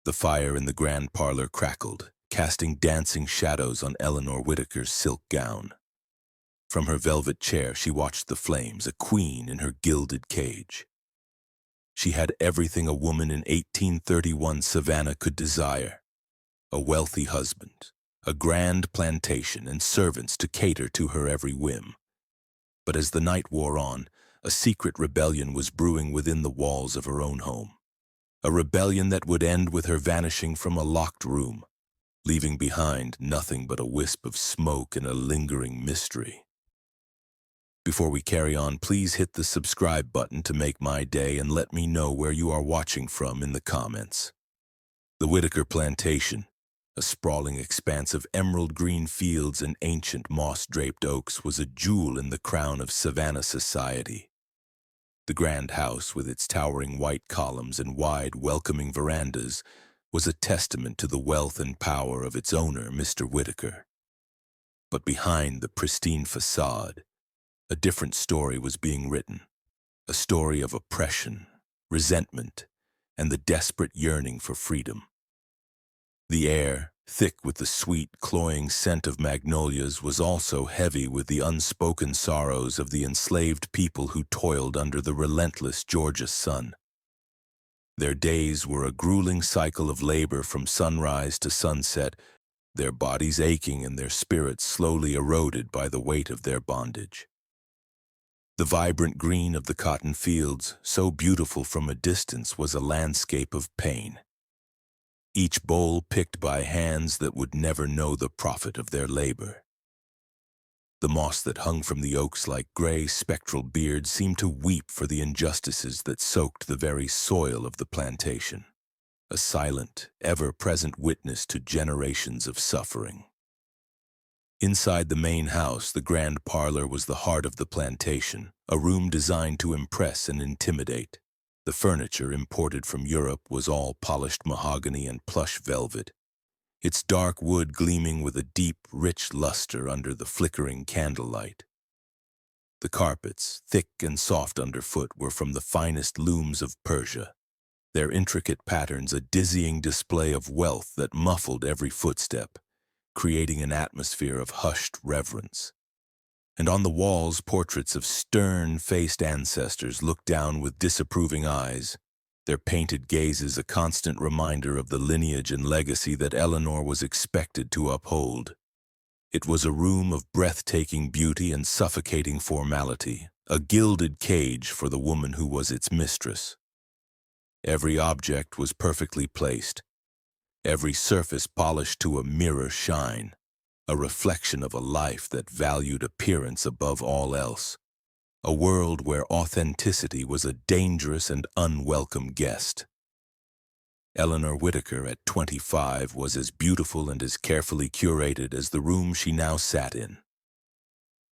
The fire in the grand parlor crackled, casting dancing shadows on Eleanor Whitaker's silk gown. From her velvet chair she watched the flames, a queen in her gilded cage. She had everything a woman in 1831 Savannah could desire: a wealthy husband, a grand plantation, and servants to cater to her every whim. But as the night wore on, a secret rebellion was brewing within the walls of her own home. A rebellion that would end with her vanishing from a locked room, leaving behind nothing but a wisp of smoke and a lingering mystery. Before we carry on, please hit the subscribe button to make my day and let me know where you are watching from in the comments. The Whitaker Plantation, a sprawling expanse of emerald green fields and ancient moss-draped oaks, was a jewel in the crown of Savannah society. The grand house, with its towering white columns and wide, welcoming verandas, was a testament to the wealth and power of its owner, Mr. Whitaker. But behind the pristine facade, a different story was being written, a story of oppression, resentment, and the desperate yearning for freedom. The air, thick with the sweet, cloying scent of magnolias, was also heavy with the unspoken sorrows of the enslaved people who toiled under the relentless Georgia sun. Their days were a grueling cycle of labor from sunrise to sunset, their bodies aching and their spirits slowly eroded by the weight of their bondage. The vibrant green of the cotton fields, so beautiful from a distance, was a landscape of pain. Each boll picked by hands that would never know the profit of their labor. The moss that hung from the oaks like gray, spectral beards seemed to weep for the injustices that soaked the very soil of the plantation, a silent, ever-present witness to generations of suffering. Inside the main house, the grand parlor was the heart of the plantation, a room designed to impress and intimidate. The furniture, imported from Europe, was all polished mahogany and plush velvet, its dark wood gleaming with a deep, rich luster under the flickering candlelight. The carpets, thick and soft underfoot, were from the finest looms of Persia, their intricate patterns a dizzying display of wealth that muffled every footstep, creating an atmosphere of hushed reverence. And on the walls, portraits of stern-faced ancestors looked down with disapproving eyes, their painted gazes a constant reminder of the lineage and legacy that Eleanor was expected to uphold. It was a room of breathtaking beauty and suffocating formality, a gilded cage for the woman who was its mistress. Every object was perfectly placed, every surface polished to a mirror shine, a reflection of a life that valued appearance above all else, a world where authenticity was a dangerous and unwelcome guest. Eleanor Whitaker, at 25, was as beautiful and as carefully curated as the room she now sat in.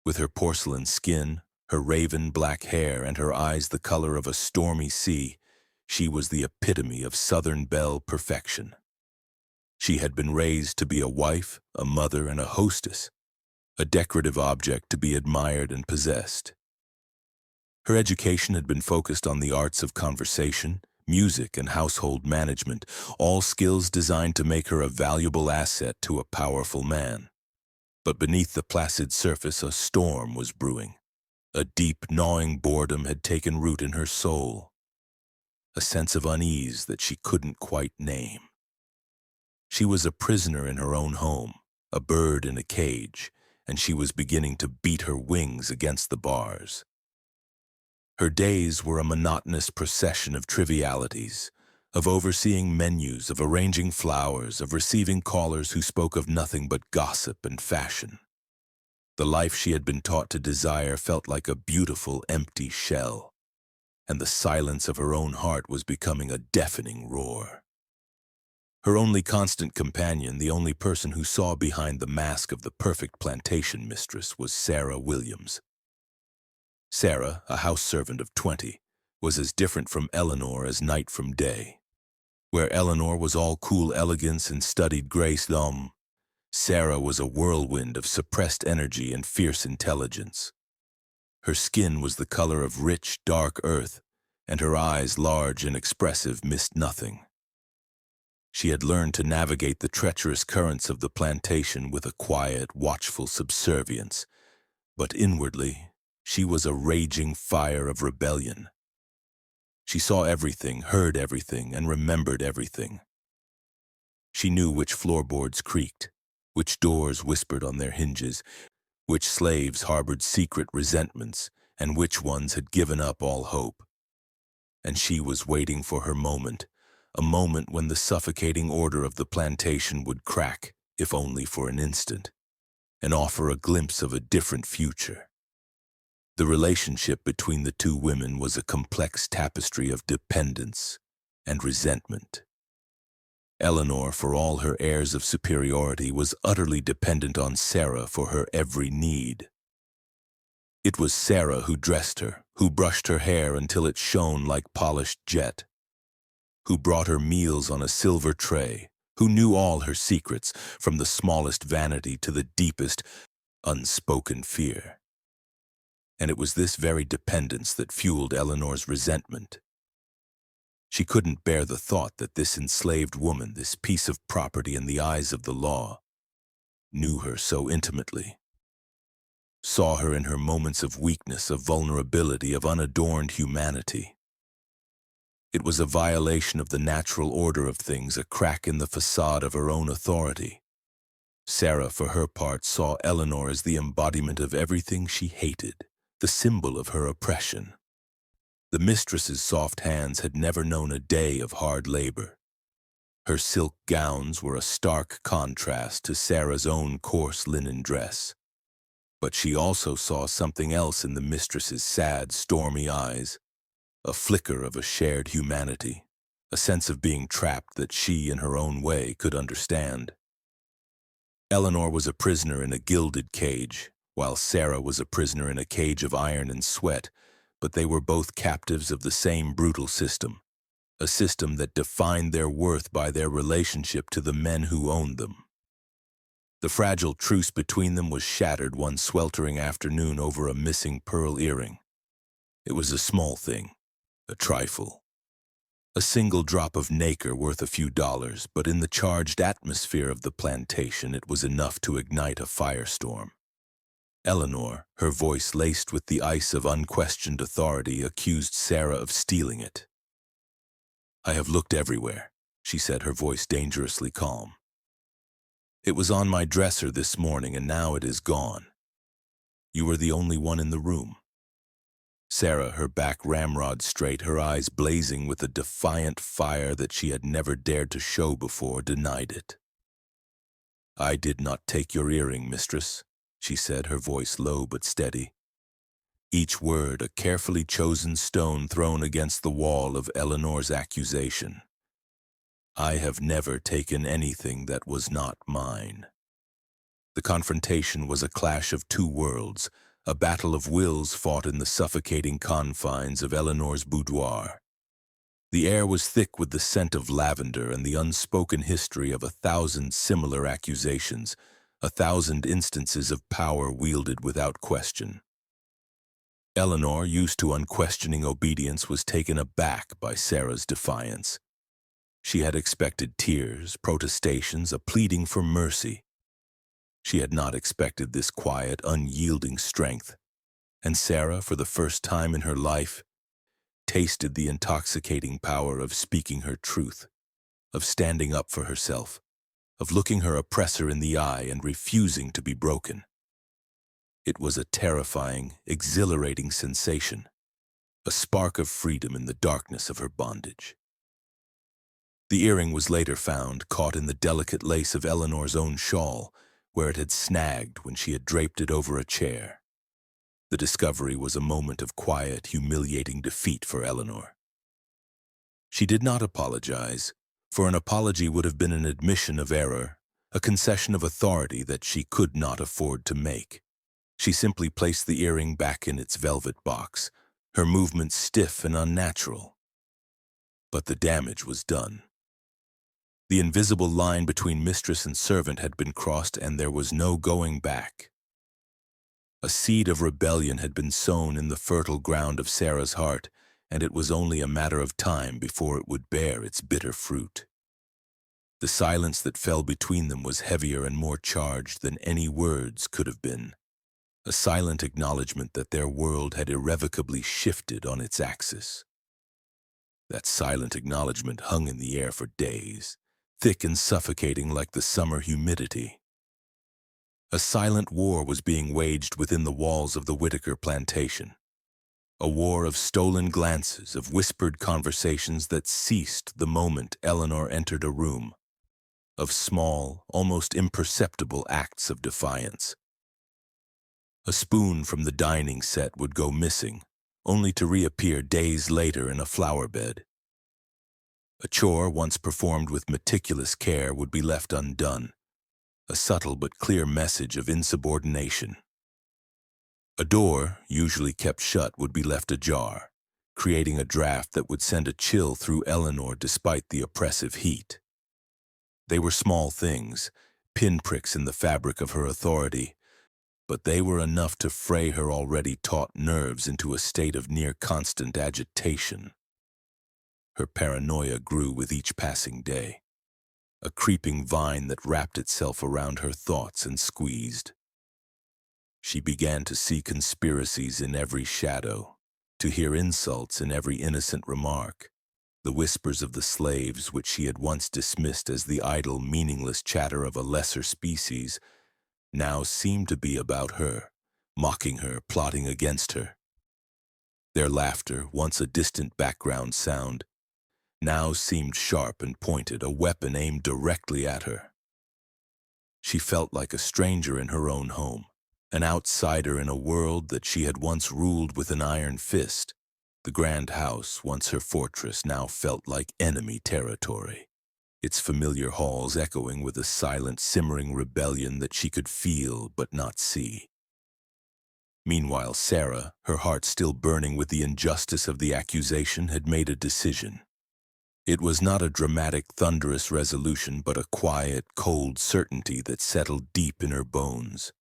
With her porcelain skin, her raven black hair, and her eyes the color of a stormy sea, she was the epitome of Southern belle perfection. She had been raised to be a wife, a mother, and a hostess, a decorative object to be admired and possessed. Her education had been focused on the arts of conversation, music, and household management, all skills designed to make her a valuable asset to a powerful man. But beneath the placid surface, a storm was brewing. A deep, gnawing boredom had taken root in her soul, a sense of unease that she couldn't quite name. She was a prisoner in her own home, a bird in a cage, and she was beginning to beat her wings against the bars. Her days were a monotonous procession of trivialities, of overseeing menus, of arranging flowers, of receiving callers who spoke of nothing but gossip and fashion. The life she had been taught to desire felt like a beautiful, empty shell, and the silence of her own heart was becoming a deafening roar. Her only constant companion, the only person who saw behind the mask of the perfect plantation mistress, was Sarah Williams. Sarah, a house servant of 20, was as different from Eleanor as night from day. Where Eleanor was all cool elegance and studied grace d'homme, Sarah was a whirlwind of suppressed energy and fierce intelligence. Her skin was the color of rich, dark earth, and her eyes, large and expressive, missed nothing. She had learned to navigate the treacherous currents of the plantation with a quiet, watchful subservience, but inwardly, she was a raging fire of rebellion. She saw everything, heard everything, and remembered everything. She knew which floorboards creaked, which doors whispered on their hinges, which slaves harbored secret resentments, and which ones had given up all hope. And she was waiting for her moment, a moment when the suffocating order of the plantation would crack, if only for an instant, and offer a glimpse of a different future. The relationship between the two women was a complex tapestry of dependence and resentment. Eleanor, for all her airs of superiority, was utterly dependent on Sarah for her every need. It was Sarah who dressed her, who brushed her hair until it shone like polished jet, who brought her meals on a silver tray, who knew all her secrets, from the smallest vanity to the deepest, unspoken fear. And it was this very dependence that fueled Eleanor's resentment. She couldn't bear the thought that this enslaved woman, this piece of property in the eyes of the law, knew her so intimately, saw her in her moments of weakness, of vulnerability, of unadorned humanity. It was a violation of the natural order of things, a crack in the facade of her own authority. Sarah, for her part, saw Eleanor as the embodiment of everything she hated, the symbol of her oppression. The mistress's soft hands had never known a day of hard labor. Her silk gowns were a stark contrast to Sarah's own coarse linen dress. But she also saw something else in the mistress's sad, stormy eyes, a flicker of a shared humanity, a sense of being trapped that she, in her own way, could understand. Eleanor was a prisoner in a gilded cage, while Sarah was a prisoner in a cage of iron and sweat, but they were both captives of the same brutal system, a system that defined their worth by their relationship to the men who owned them. The fragile truce between them was shattered one sweltering afternoon over a missing pearl earring. It was a small thing, a trifle, a single drop of nacre worth a few dollars, but in the charged atmosphere of the plantation it was enough to ignite a firestorm. Eleanor, her voice laced with the ice of unquestioned authority, accused Sarah of stealing it. "I have looked everywhere," she said, her voice dangerously calm. "It was on my dresser this morning, and now it is gone. You were the only one in the room." Sarah, her back ramrod straight, her eyes blazing with a defiant fire that she had never dared to show before, denied it. "I did not take your earring, mistress," she said, her voice low but steady. Each word a carefully chosen stone thrown against the wall of Eleanor's accusation. "I have never taken anything that was not mine." The confrontation was a clash of two worlds, a battle of wills fought in the suffocating confines of Eleanor's boudoir. The air was thick with the scent of lavender and the unspoken history of 1,000 similar accusations, 1,000 instances of power wielded without question. Eleanor, used to unquestioning obedience, was taken aback by Sarah's defiance. She had expected tears, protestations, a pleading for mercy. She had not expected this quiet, unyielding strength, and Sarah, for the first time in her life, tasted the intoxicating power of speaking her truth, of standing up for herself, of looking her oppressor in the eye and refusing to be broken. It was a terrifying, exhilarating sensation, a spark of freedom in the darkness of her bondage. The earring was later found, caught in the delicate lace of Eleanor's own shawl, where it had snagged when she had draped it over a chair. The discovery was a moment of quiet, humiliating defeat for Eleanor. She did not apologize, for an apology would have been an admission of error, a concession of authority that she could not afford to make. She simply placed the earring back in its velvet box, her movements stiff and unnatural. But the damage was done. The invisible line between mistress and servant had been crossed, and there was no going back. A seed of rebellion had been sown in the fertile ground of Sarah's heart, and it was only a matter of time before it would bear its bitter fruit. The silence that fell between them was heavier and more charged than any words could have been, a silent acknowledgement that their world had irrevocably shifted on its axis. That silent acknowledgement hung in the air for days, thick and suffocating like the summer humidity. A silent war was being waged within the walls of the Whitaker plantation. A war of stolen glances, of whispered conversations that ceased the moment Eleanor entered a room, of small, almost imperceptible acts of defiance. A spoon from the dining set would go missing, only to reappear days later in a flower bed. A chore once performed with meticulous care would be left undone, a subtle but clear message of insubordination. A door, usually kept shut, would be left ajar, creating a draft that would send a chill through Eleanor despite the oppressive heat. They were small things, pinpricks in the fabric of her authority, but they were enough to fray her already taut nerves into a state of near-constant agitation. Her paranoia grew with each passing day, a creeping vine that wrapped itself around her thoughts and squeezed. She began to see conspiracies in every shadow, to hear insults in every innocent remark. The whispers of the slaves, which she had once dismissed as the idle, meaningless chatter of a lesser species, now seemed to be about her, mocking her, plotting against her. Their laughter, once a distant background sound, now seemed sharp and pointed, a weapon aimed directly at her. She felt like a stranger in her own home, an outsider in a world that she had once ruled with an iron fist. The grand house, once her fortress, now felt like enemy territory, its familiar halls echoing with a silent, simmering rebellion that she could feel but not see. Meanwhile, Sarah, her heart still burning with the injustice of the accusation, had made a decision. It was not a dramatic, thunderous resolution, but a quiet, cold certainty that settled deep in her bones.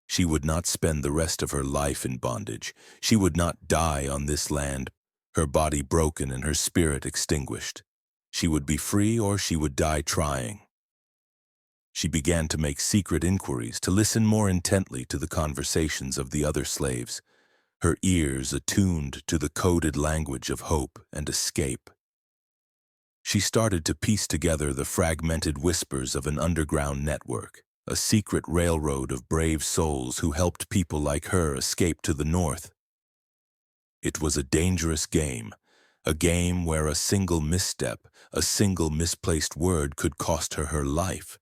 She would not spend the rest of her life in bondage. She would not die on this land, her body broken and her spirit extinguished. She would be free, or she would die trying. She began to make secret inquiries, to listen more intently to the conversations of the other slaves, her ears attuned to the coded language of hope and escape. She started to piece together the fragmented whispers of an underground network, a secret railroad of brave souls who helped people like her escape to the north. It was a dangerous game, a game where a single misstep, a single misplaced word could cost her her life.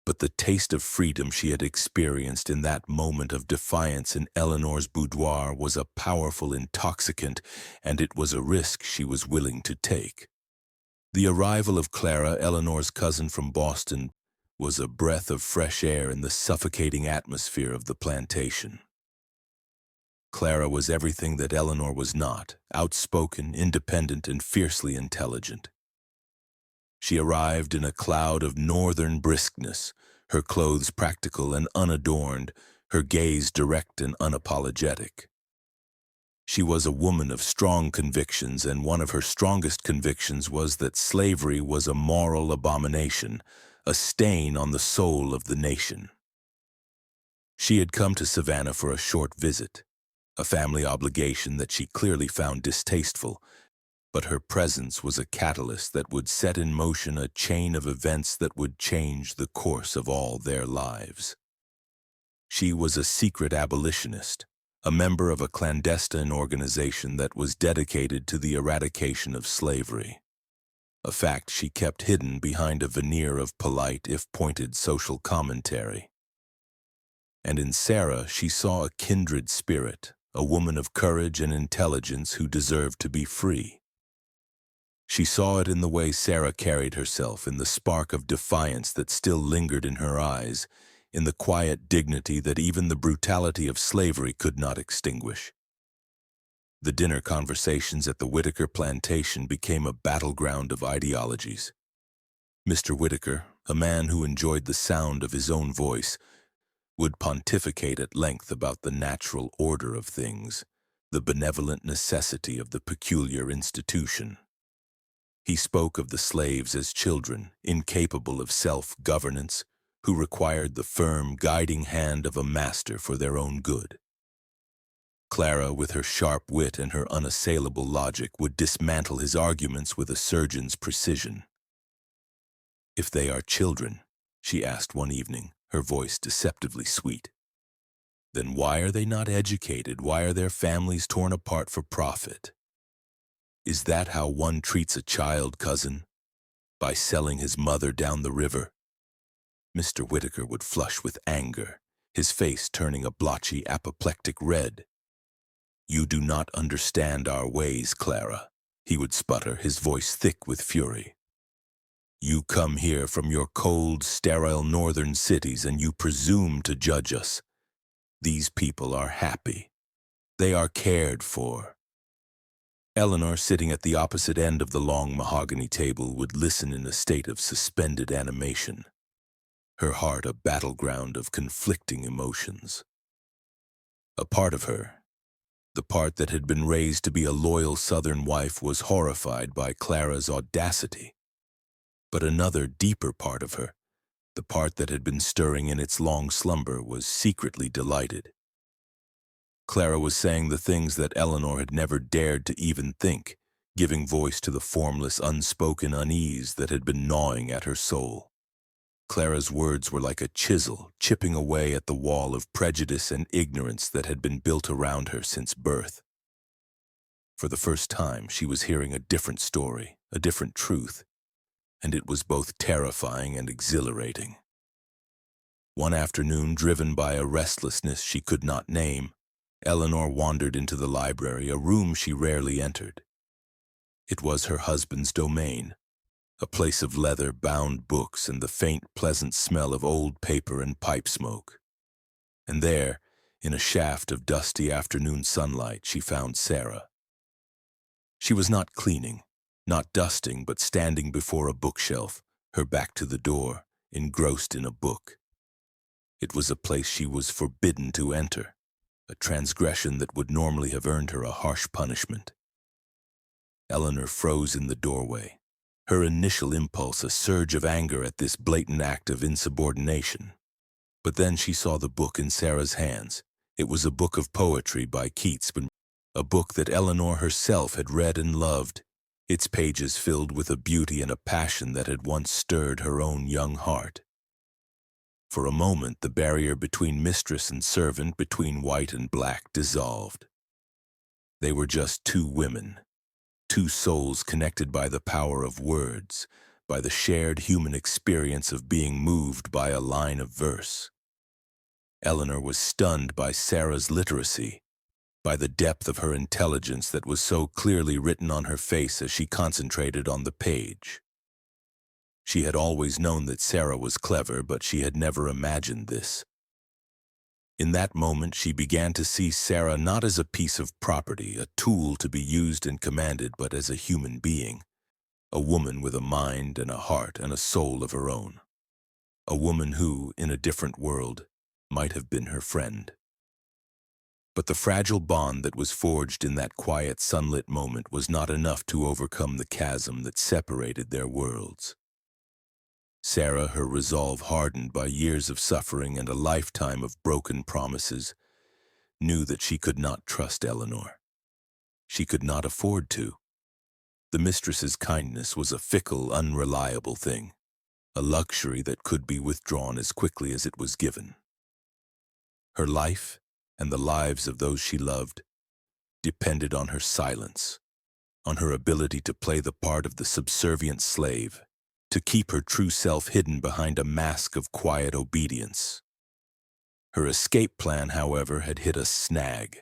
But the taste of freedom she had experienced in that moment of defiance in Eleanor's boudoir was a powerful intoxicant, and it was a risk she was willing to take. The arrival of Clara, Eleanor's cousin from Boston, was a breath of fresh air in the suffocating atmosphere of the plantation. Clara was everything that Eleanor was not, outspoken, independent, and fiercely intelligent. She arrived in a cloud of northern briskness, her clothes practical and unadorned, her gaze direct and unapologetic. She was a woman of strong convictions, and one of her strongest convictions was that slavery was a moral abomination, a stain on the soul of the nation. She had come to Savannah for a short visit, a family obligation that she clearly found distasteful, but her presence was a catalyst that would set in motion a chain of events that would change the course of all their lives. She was a secret abolitionist, a member of a clandestine organization that was dedicated to the eradication of slavery, a fact she kept hidden behind a veneer of polite, if pointed, social commentary. And in Sarah she saw a kindred spirit, a woman of courage and intelligence who deserved to be free. She saw it in the way Sarah carried herself, in the spark of defiance that still lingered in her eyes, in the quiet dignity that even the brutality of slavery could not extinguish. The dinner conversations at the Whitaker plantation became a battleground of ideologies. Mr. Whitaker, a man who enjoyed the sound of his own voice, would pontificate at length about the natural order of things, the benevolent necessity of the peculiar institution. He spoke of the slaves as children, incapable of self-governance, who required the firm, guiding hand of a master for their own good. Clara, with her sharp wit and her unassailable logic, would dismantle his arguments with a surgeon's precision. "If they are children," she asked one evening, her voice deceptively sweet, "then why are they not educated? Why are their families torn apart for profit? Is that how one treats a child, cousin? By selling his mother down the river?" Mr. Whitaker would flush with anger, his face turning a blotchy, apoplectic red. "You do not understand our ways, Clara," he would sputter, his voice thick with fury. "You come here from your cold, sterile northern cities and you presume to judge us. These people are happy. They are cared for." Eleanor, sitting at the opposite end of the long mahogany table, would listen in a state of suspended animation, her heart a battleground of conflicting emotions. A part of her, the part that had been raised to be a loyal Southern wife, was horrified by Clara's audacity. But another, deeper part of her, the part that had been stirring in its long slumber, was secretly delighted. Clara was saying the things that Eleanor had never dared to even think, giving voice to the formless, unspoken unease that had been gnawing at her soul. Clara's words were like a chisel, chipping away at the wall of prejudice and ignorance that had been built around her since birth. For the first time, she was hearing a different story, a different truth, and it was both terrifying and exhilarating. One afternoon, driven by a restlessness she could not name, Eleanor wandered into the library, a room she rarely entered. It was her husband's domain, a place of leather-bound books and the faint, pleasant smell of old paper and pipe smoke. And there, in a shaft of dusty afternoon sunlight, she found Sarah. She was not cleaning, not dusting, but standing before a bookshelf, her back to the door, engrossed in a book. It was a place she was forbidden to enter, a transgression that would normally have earned her a harsh punishment. Eleanor froze in the doorway, her initial impulse a surge of anger at this blatant act of insubordination. But then she saw the book in Sarah's hands. It was a book of poetry by Keats, a book that Eleanor herself had read and loved, its pages filled with a beauty and a passion that had once stirred her own young heart. For a moment, the barrier between mistress and servant, between white and black, dissolved. They were just two women, two souls connected by the power of words, by the shared human experience of being moved by a line of verse. Eleanor was stunned by Sarah's literacy, by the depth of her intelligence that was so clearly written on her face as she concentrated on the page. She had always known that Sarah was clever, but she had never imagined this. In that moment, she began to see Sarah not as a piece of property, a tool to be used and commanded, but as a human being, a woman with a mind and a heart and a soul of her own, a woman who, in a different world, might have been her friend. But the fragile bond that was forged in that quiet, sunlit moment was not enough to overcome the chasm that separated their worlds. Sarah, her resolve hardened by years of suffering and a lifetime of broken promises, knew that she could not trust Eleanor. She could not afford to. The mistress's kindness was a fickle, unreliable thing, a luxury that could be withdrawn as quickly as it was given. Her life, and the lives of those she loved, depended on her silence, on her ability to play the part of the subservient slave, to keep her true self hidden behind a mask of quiet obedience. Her escape plan, however, had hit a snag.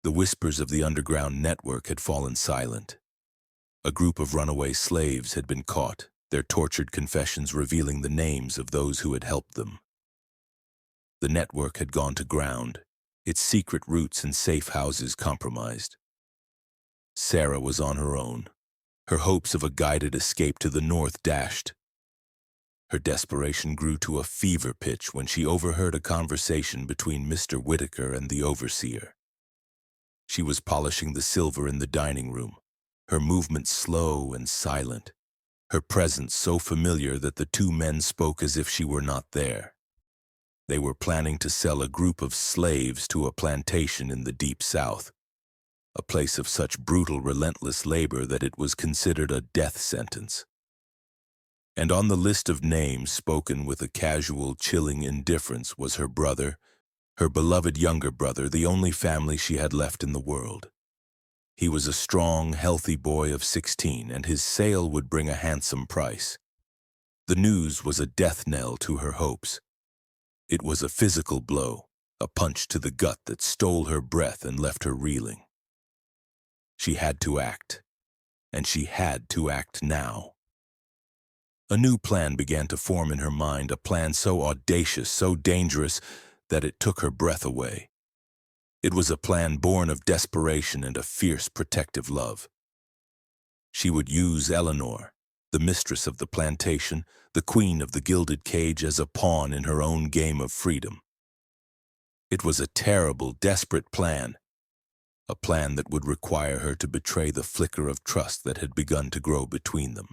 The whispers of the underground network had fallen silent. A group of runaway slaves had been caught, their tortured confessions revealing the names of those who had helped them. The network had gone to ground, its secret routes and safe houses compromised. Sarah was on her own, her hopes of a guided escape to the north dashed. Her desperation grew to a fever pitch when she overheard a conversation between Mr. Whitaker and the overseer. She was polishing the silver in the dining room, her movements slow and silent, her presence so familiar that the two men spoke as if she were not there. They were planning to sell a group of slaves to a plantation in the deep South, a place of such brutal, relentless labor that it was considered a death sentence. And on the list of names spoken with a casual, chilling indifference was her brother, her beloved younger brother, the only family she had left in the world. He was a strong, healthy boy of 16, and his sale would bring a handsome price. The news was a death knell to her hopes. It was a physical blow, a punch to the gut that stole her breath and left her reeling. She had to act, and she had to act now. A new plan began to form in her mind, a plan so audacious, so dangerous, that it took her breath away. It was a plan born of desperation and a fierce protective love. She would use Eleanor, the mistress of the plantation, the queen of the gilded cage, as a pawn in her own game of freedom. It was a terrible, desperate plan, a plan that would require her to betray the flicker of trust that had begun to grow between them,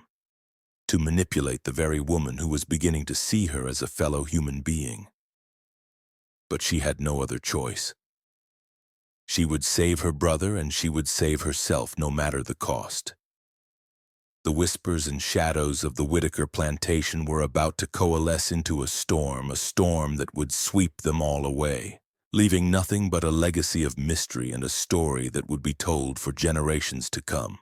to manipulate the very woman who was beginning to see her as a fellow human being. But she had no other choice. She would save her brother, and she would save herself, no matter the cost. The whispers and shadows of the Whitaker plantation were about to coalesce into a storm that would sweep them all away, leaving nothing but a legacy of mystery and a story that would be told for generations to come.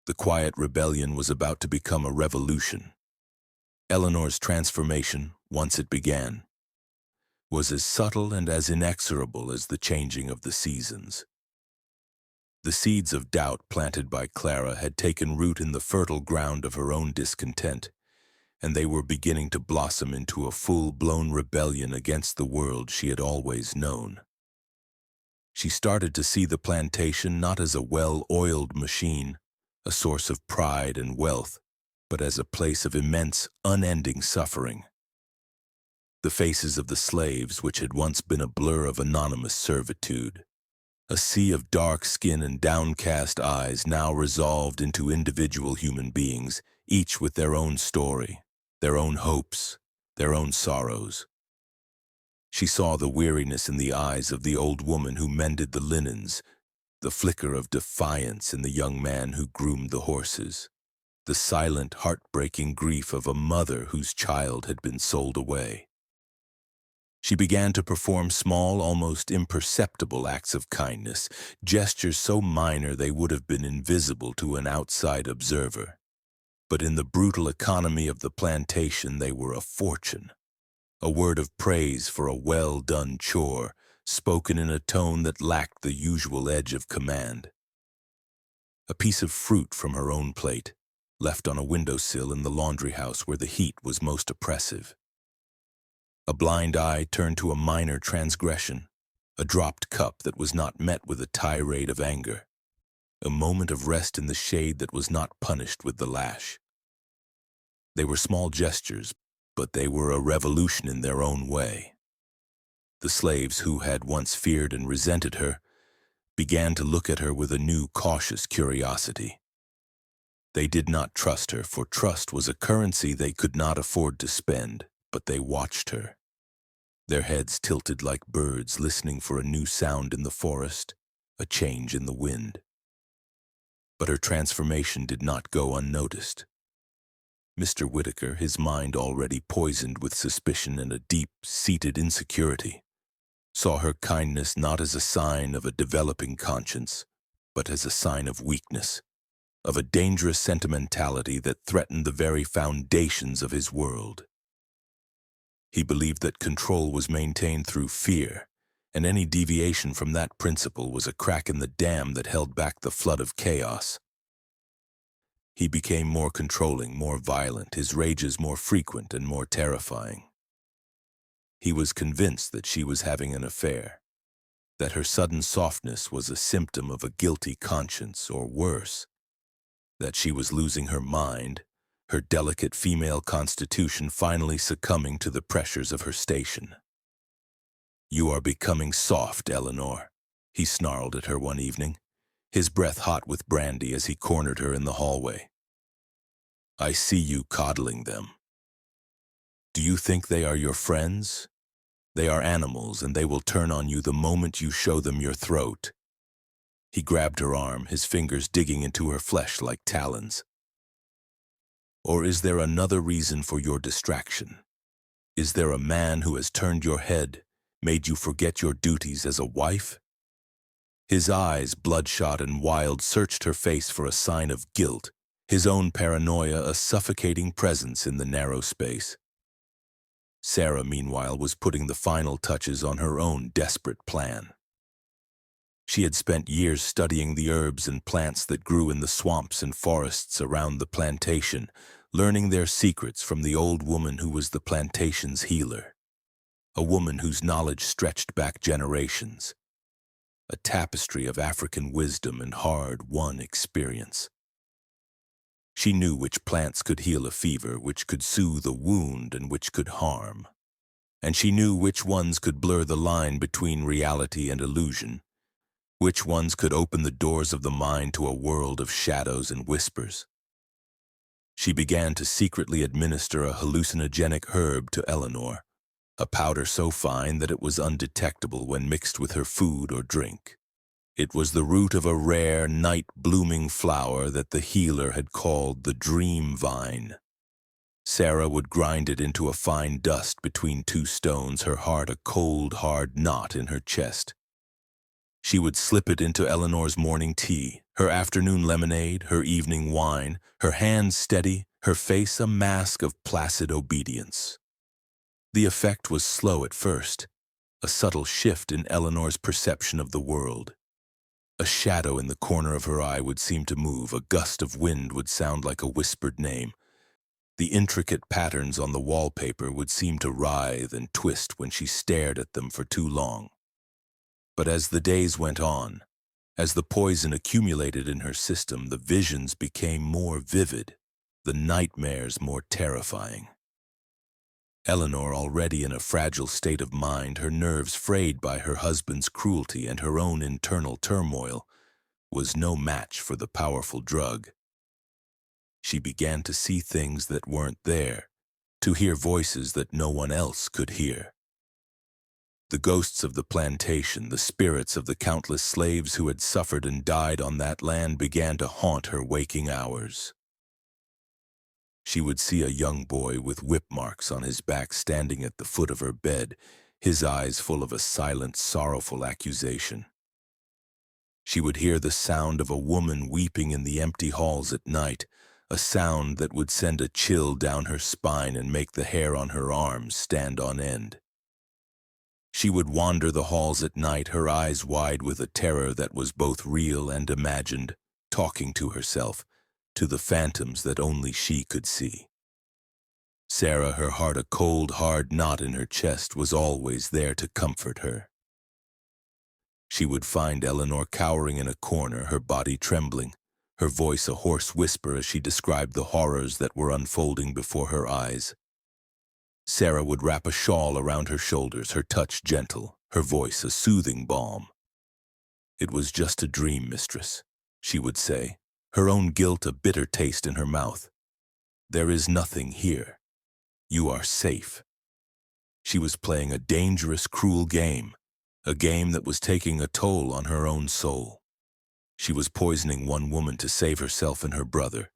The quiet rebellion was about to become a revolution. Eleanor's transformation, once it began, was as subtle and as inexorable as the changing of the seasons. The seeds of doubt planted by Clara had taken root in the fertile ground of her own discontent, and they were beginning to blossom into a full-blown rebellion against the world she had always known. She started to see the plantation not as a well-oiled machine, a source of pride and wealth, but as a place of immense, unending suffering. The faces of the slaves, which had once been a blur of anonymous servitude, a sea of dark skin and downcast eyes, now resolved into individual human beings, each with their own story, their own hopes, their own sorrows. She saw the weariness in the eyes of the old woman who mended the linens, the flicker of defiance in the young man who groomed the horses, the silent, heartbreaking grief of a mother whose child had been sold away. She began to perform small, almost imperceptible acts of kindness, gestures so minor they would have been invisible to an outside observer. But in the brutal economy of the plantation, they were a fortune. A word of praise for a well-done chore, spoken in a tone that lacked the usual edge of command. A piece of fruit from her own plate, left on a windowsill in the laundry house where the heat was most oppressive. A blind eye turned to a minor transgression, a dropped cup that was not met with a tirade of anger, a moment of rest in the shade that was not punished with the lash. They were small gestures, but they were a revolution in their own way. The slaves who had once feared and resented her began to look at her with a new, cautious curiosity. They did not trust her, for trust was a currency they could not afford to spend, but they watched her, their heads tilted like birds listening for a new sound in the forest, a change in the wind. But her transformation did not go unnoticed. Mr. Whitaker, his mind already poisoned with suspicion and a deep-seated insecurity, saw her kindness not as a sign of a developing conscience, but as a sign of weakness, of a dangerous sentimentality that threatened the very foundations of his world. He believed that control was maintained through fear, and any deviation from that principle was a crack in the dam that held back the flood of chaos. He became more controlling, more violent, his rages more frequent and more terrifying. He was convinced that she was having an affair, that her sudden softness was a symptom of a guilty conscience, or worse, that she was losing her mind, her delicate female constitution finally succumbing to the pressures of her station. "You are becoming soft, Eleanor," he snarled at her one evening, his breath hot with brandy as he cornered her in the hallway. "I see you coddling them. Do you think they are your friends? They are animals, and they will turn on you the moment you show them your throat." He grabbed her arm, his fingers digging into her flesh like talons. "Or is there another reason for your distraction? Is there a man who has turned your head, made you forget your duties as a wife?" His eyes, bloodshot and wild, searched her face for a sign of guilt, his own paranoia a suffocating presence in the narrow space. Sarah, meanwhile, was putting the final touches on her own desperate plan. She had spent years studying the herbs and plants that grew in the swamps and forests around the plantation, learning their secrets from the old woman who was the plantation's healer, a woman whose knowledge stretched back generations, a tapestry of African wisdom and hard-won experience. She knew which plants could heal a fever, which could soothe a wound, and which could harm. And she knew which ones could blur the line between reality and illusion, which ones could open the doors of the mind to a world of shadows and whispers. She began to secretly administer a hallucinogenic herb to Eleanor, a powder so fine that it was undetectable when mixed with her food or drink. It was the root of a rare, night-blooming flower that the healer had called the dream vine. Sarah would grind it into a fine dust between two stones, her heart a cold, hard knot in her chest. She would slip it into Eleanor's morning tea, her afternoon lemonade, her evening wine, her hands steady, her face a mask of placid obedience. The effect was slow at first, a subtle shift in Eleanor's perception of the world. A shadow in the corner of her eye would seem to move, a gust of wind would sound like a whispered name. The intricate patterns on the wallpaper would seem to writhe and twist when she stared at them for too long. But as the days went on, as the poison accumulated in her system, the visions became more vivid, the nightmares more terrifying. Eleanor, already in a fragile state of mind, her nerves frayed by her husband's cruelty and her own internal turmoil, was no match for the powerful drug. She began to see things that weren't there, to hear voices that no one else could hear. The ghosts of the plantation, the spirits of the countless slaves who had suffered and died on that land, began to haunt her waking hours. She would see a young boy with whip marks on his back standing at the foot of her bed, his eyes full of a silent, sorrowful accusation. She would hear the sound of a woman weeping in the empty halls at night, a sound that would send a chill down her spine and make the hair on her arms stand on end. She would wander the halls at night, her eyes wide with a terror that was both real and imagined, talking to herself, to the phantoms that only she could see. Sarah, her heart a cold, hard knot in her chest, was always there to comfort her. She would find Eleanor cowering in a corner, her body trembling, her voice a hoarse whisper as she described the horrors that were unfolding before her eyes. Sarah would wrap a shawl around her shoulders, her touch gentle, her voice a soothing balm. "It was just a dream, mistress," she would say, her own guilt a bitter taste in her mouth. "There is nothing here. You are safe." She was playing a dangerous, cruel game, a game that was taking a toll on her own soul. She was poisoning one woman to save herself and her brother,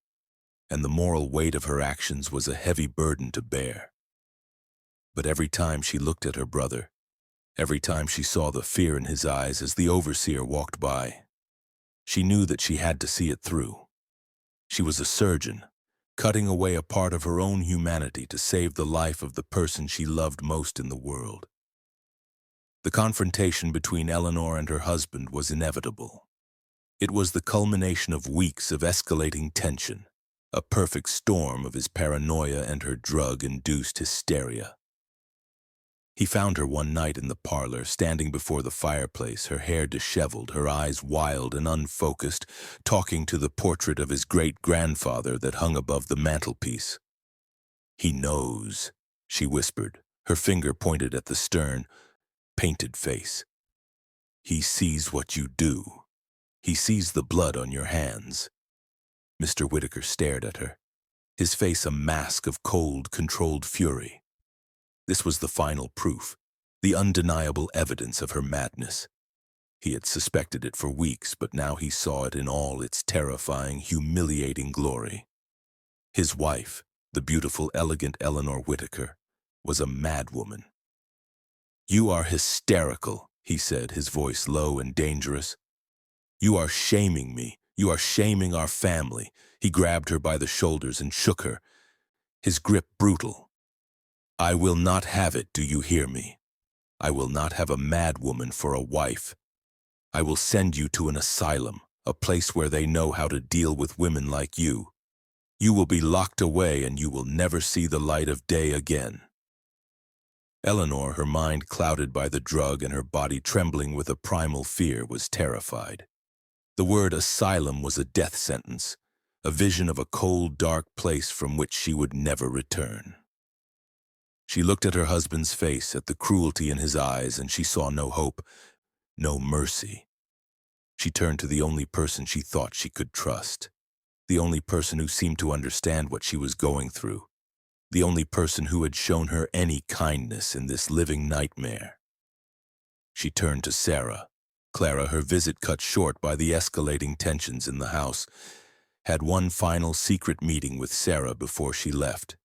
and the moral weight of her actions was a heavy burden to bear. But every time she looked at her brother, every time she saw the fear in his eyes as the overseer walked by, she knew that she had to see it through. She was a surgeon, cutting away a part of her own humanity to save the life of the person she loved most in the world. The confrontation between Eleanor and her husband was inevitable. It was the culmination of weeks of escalating tension, a perfect storm of his paranoia and her drug-induced hysteria. He found her one night in the parlor, standing before the fireplace, her hair disheveled, her eyes wild and unfocused, talking to the portrait of his great-grandfather that hung above the mantelpiece. "He knows," she whispered, her finger pointed at the stern, painted face. "He sees what you do. He sees the blood on your hands." Mr. Whitaker stared at her, his face a mask of cold, controlled fury. This was the final proof, the undeniable evidence of her madness. He had suspected it for weeks, but now he saw it in all its terrifying, humiliating glory. His wife, the beautiful, elegant Eleanor Whitaker, was a madwoman. "You are hysterical," he said, his voice low and dangerous. "You are shaming me. You are shaming our family." He grabbed her by the shoulders and shook her, his grip brutal. "I will not have it, do you hear me? I will not have a madwoman for a wife. I will send you to an asylum, a place where they know how to deal with women like you. You will be locked away and you will never see the light of day again." Eleanor, her mind clouded by the drug and her body trembling with a primal fear, was terrified. The word asylum was a death sentence, a vision of a cold, dark place from which she would never return. She looked at her husband's face, at the cruelty in his eyes, and she saw no hope, no mercy. She turned to the only person she thought she could trust, the only person who seemed to understand what she was going through, the only person who had shown her any kindness in this living nightmare. She turned to Sarah. Clara, her visit cut short by the escalating tensions in the house, had one final secret meeting with Sarah before she left.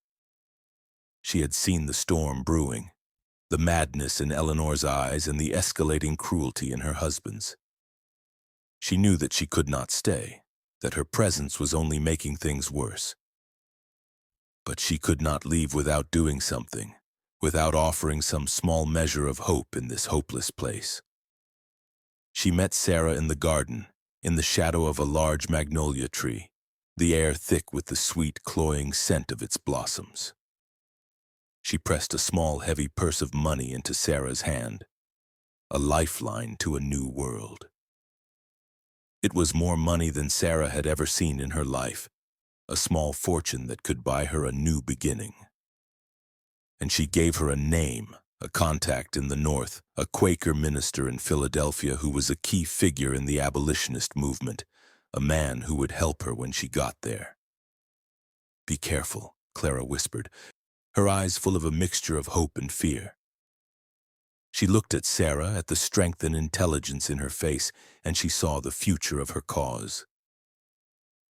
She had seen the storm brewing, the madness in Eleanor's eyes and the escalating cruelty in her husband's. She knew that she could not stay, that her presence was only making things worse. But she could not leave without doing something, without offering some small measure of hope in this hopeless place. She met Sarah in the garden, in the shadow of a large magnolia tree, the air thick with the sweet, cloying scent of its blossoms. She pressed a small, heavy purse of money into Sarah's hand, a lifeline to a new world. It was more money than Sarah had ever seen in her life, a small fortune that could buy her a new beginning. And she gave her a name, a contact in the North, a Quaker minister in Philadelphia who was a key figure in the abolitionist movement, a man who would help her when she got there. "Be careful," Clara whispered, her eyes full of a mixture of hope and fear. She looked at Sarah, at the strength and intelligence in her face, and she saw the future of her cause.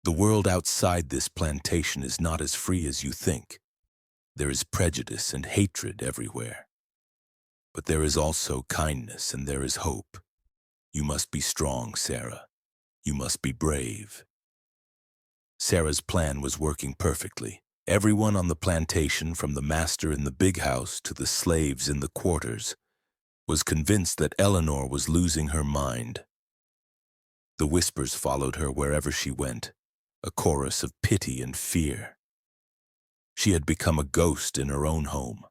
"The world outside this plantation is not as free as you think. There is prejudice and hatred everywhere. But there is also kindness and there is hope. You must be strong, Sarah. You must be brave." Sarah's plan was working perfectly. Everyone on the plantation, from the master in the big house to the slaves in the quarters, was convinced that Eleanor was losing her mind. The whispers followed her wherever she went, a chorus of pity and fear. She had become a ghost in her own home,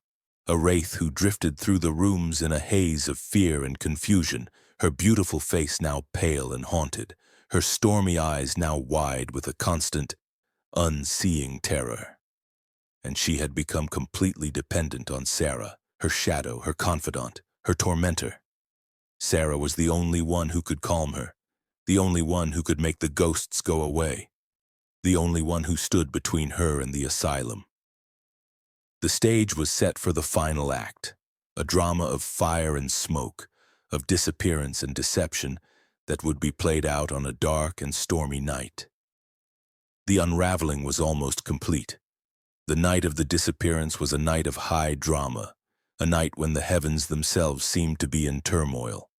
a wraith who drifted through the rooms in a haze of fear and confusion, her beautiful face now pale and haunted, her stormy eyes now wide with a constant, unseeing terror. And she had become completely dependent on Sarah, her shadow, her confidant, her tormentor. Sarah was the only one who could calm her, the only one who could make the ghosts go away, the only one who stood between her and the asylum. The stage was set for the final act, a drama of fire and smoke, of disappearance and deception that would be played out on a dark and stormy night. The unraveling was almost complete. The night of the disappearance was a night of high drama, a night when the heavens themselves seemed to be in turmoil.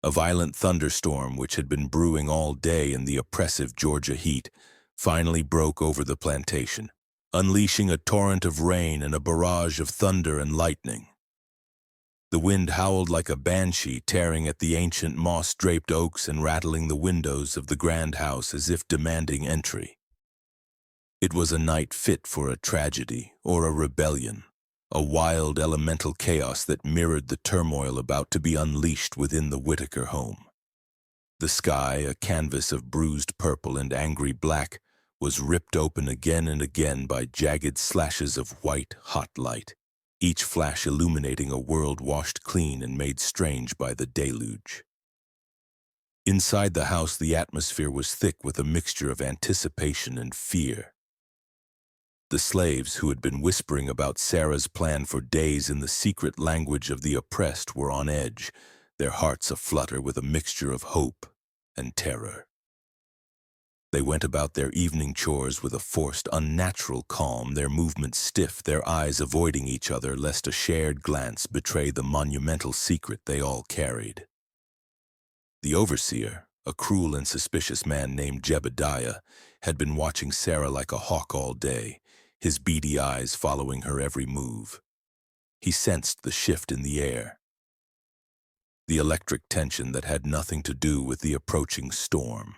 A violent thunderstorm, which had been brewing all day in the oppressive Georgia heat, finally broke over the plantation, unleashing a torrent of rain and a barrage of thunder and lightning. The wind howled like a banshee, tearing at the ancient moss-draped oaks and rattling the windows of the grand house as if demanding entry. It was a night fit for a tragedy or a rebellion, a wild elemental chaos that mirrored the turmoil about to be unleashed within the Whitaker home. The sky, a canvas of bruised purple and angry black, was ripped open again and again by jagged slashes of white, hot light, each flash illuminating a world washed clean and made strange by the deluge. Inside the house, the atmosphere was thick with a mixture of anticipation and fear. The slaves who had been whispering about Sarah's plan for days in the secret language of the oppressed were on edge, their hearts aflutter with a mixture of hope and terror. They went about their evening chores with a forced, unnatural calm, their movements stiff, their eyes avoiding each other lest a shared glance betray the monumental secret they all carried. The overseer, a cruel and suspicious man named Jebediah, had been watching Sarah like a hawk all day, his beady eyes following her every move. He sensed the shift in the air, the electric tension that had nothing to do with the approaching storm.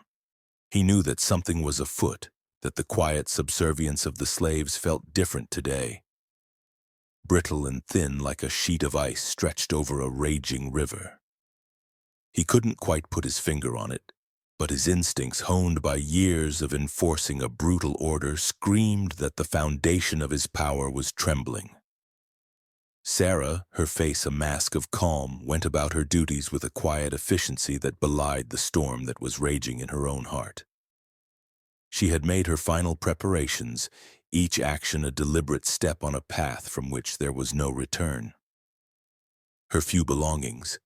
He knew that something was afoot, that the quiet subservience of the slaves felt different today. Brittle and thin like a sheet of ice stretched over a raging river. He couldn't quite put his finger on it, but his instincts, honed by years of enforcing a brutal order, screamed that the foundation of his power was trembling. Sarah, her face a mask of calm, went about her duties with a quiet efficiency that belied the storm that was raging in her own heart. She had made her final preparations, each action a deliberate step on a path from which there was no return. Her few belongings,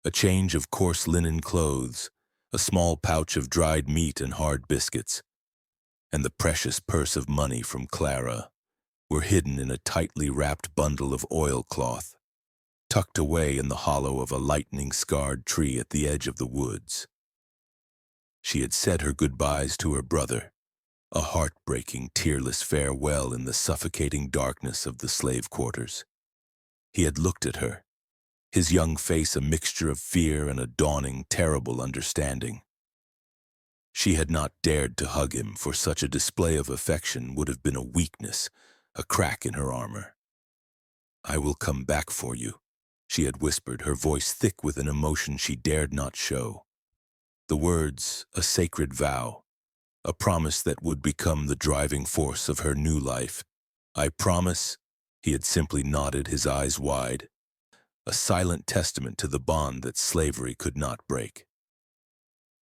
a change of coarse linen clothes, a small pouch of dried meat and hard biscuits, and the precious purse of money from Clara, were hidden in a tightly wrapped bundle of oilcloth, tucked away in the hollow of a lightning-scarred tree at the edge of the woods. She had said her goodbyes to her brother, a heartbreaking, tearless farewell in the suffocating darkness of the slave quarters. He had looked at her, his young face a mixture of fear and a dawning, terrible understanding. She had not dared to hug him, for such a display of affection would have been a weakness, a crack in her armor. "I will come back for you," she had whispered, her voice thick with an emotion she dared not show. The words, a sacred vow, a promise that would become the driving force of her new life. "I promise," he had simply nodded, his eyes wide, a silent testament to the bond that slavery could not break.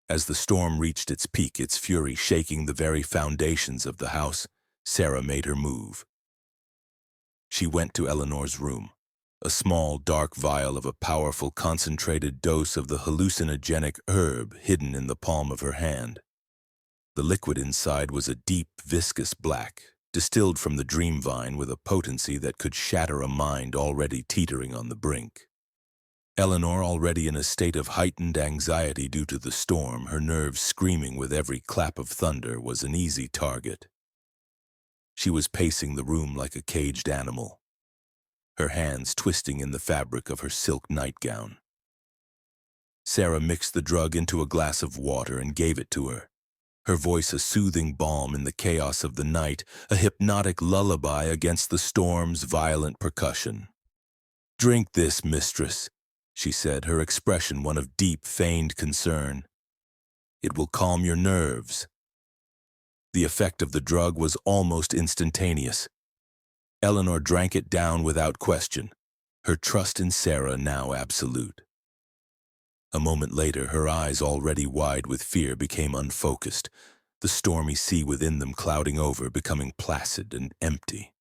As the storm reached its peak, its fury shaking the very foundations of the house, Sarah made her move. She went to Eleanor's room, a small, dark vial of a powerful, concentrated dose of the hallucinogenic herb hidden in the palm of her hand. The liquid inside was a deep, viscous black, distilled from the dream vine with a potency that could shatter a mind already teetering on the brink. Eleanor, already in a state of heightened anxiety due to the storm, her nerves screaming with every clap of thunder, was an easy target. She was pacing the room like a caged animal, her hands twisting in the fabric of her silk nightgown. Sarah mixed the drug into a glass of water and gave it to her, her voice a soothing balm in the chaos of the night, a hypnotic lullaby against the storm's violent percussion. "Drink this, mistress," she said, her expression one of deep, feigned concern. "It will calm your nerves." The effect of the drug was almost instantaneous. Eleanor drank it down without question, her trust in Sarah now absolute. A moment later, her eyes, already wide with fear, became unfocused, the stormy sea within them clouding over, becoming placid and empty.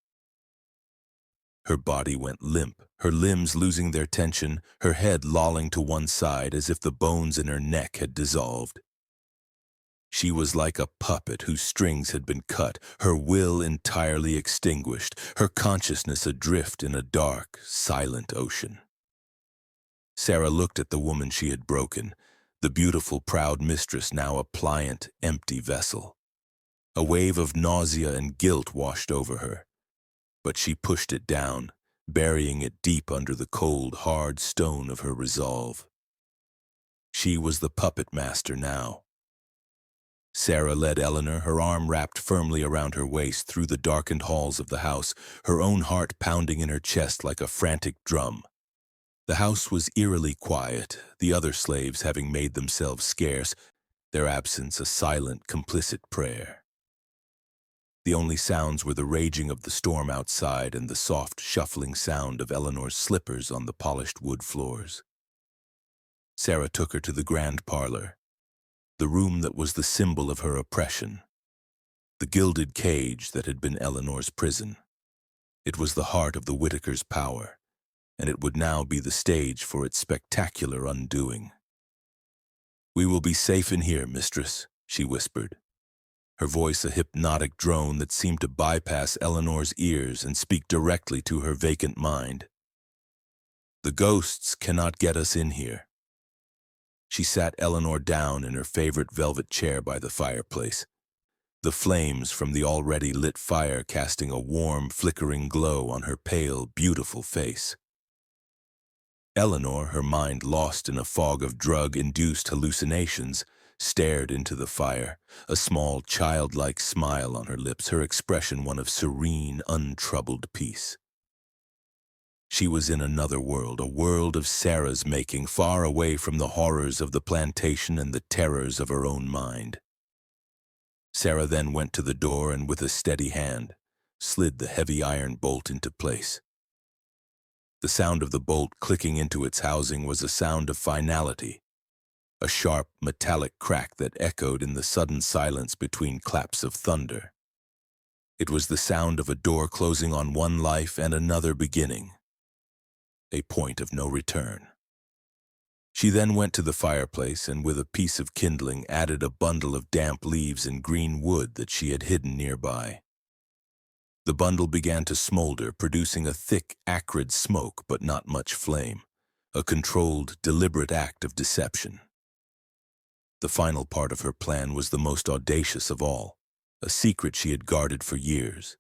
Her body went limp, her limbs losing their tension, her head lolling to one side as if the bones in her neck had dissolved. She was like a puppet whose strings had been cut, her will entirely extinguished, her consciousness adrift in a dark, silent ocean. Sarah looked at the woman she had broken, the beautiful, proud mistress, now a pliant, empty vessel. A wave of nausea and guilt washed over her, but she pushed it down, burying it deep under the cold, hard stone of her resolve. She was the puppet master now. Sarah led Eleanor, her arm wrapped firmly around her waist, through the darkened halls of the house, her own heart pounding in her chest like a frantic drum. The house was eerily quiet, the other slaves having made themselves scarce, their absence a silent, complicit prayer. The only sounds were the raging of the storm outside and the soft, shuffling sound of Eleanor's slippers on the polished wood floors. Sarah took her to the grand parlor, the room that was the symbol of her oppression, the gilded cage that had been Eleanor's prison. It was the heart of the Whitakers' power, and it would now be the stage for its spectacular undoing. "We will be safe in here, mistress," she whispered, her voice a hypnotic drone that seemed to bypass Eleanor's ears and speak directly to her vacant mind. "The ghosts cannot get us in here." She sat Eleanor down in her favorite velvet chair by the fireplace, the flames from the already lit fire casting a warm, flickering glow on her pale, beautiful face. Eleanor, her mind lost in a fog of drug-induced hallucinations, stared into the fire, a small, childlike smile on her lips, her expression one of serene, untroubled peace. She was in another world, a world of Sarah's making, far away from the horrors of the plantation and the terrors of her own mind. Sarah then went to the door and, with a steady hand, slid the heavy iron bolt into place. The sound of the bolt clicking into its housing was a sound of finality, a sharp, metallic crack that echoed in the sudden silence between claps of thunder. It was the sound of a door closing on one life and another beginning, a point of no return. She then went to the fireplace and, with a piece of kindling, added a bundle of damp leaves and green wood that she had hidden nearby. The bundle began to smolder, producing a thick, acrid smoke, but not much flame, a controlled, deliberate act of deception. The final part of her plan was the most audacious of all, a secret she had guarded for years.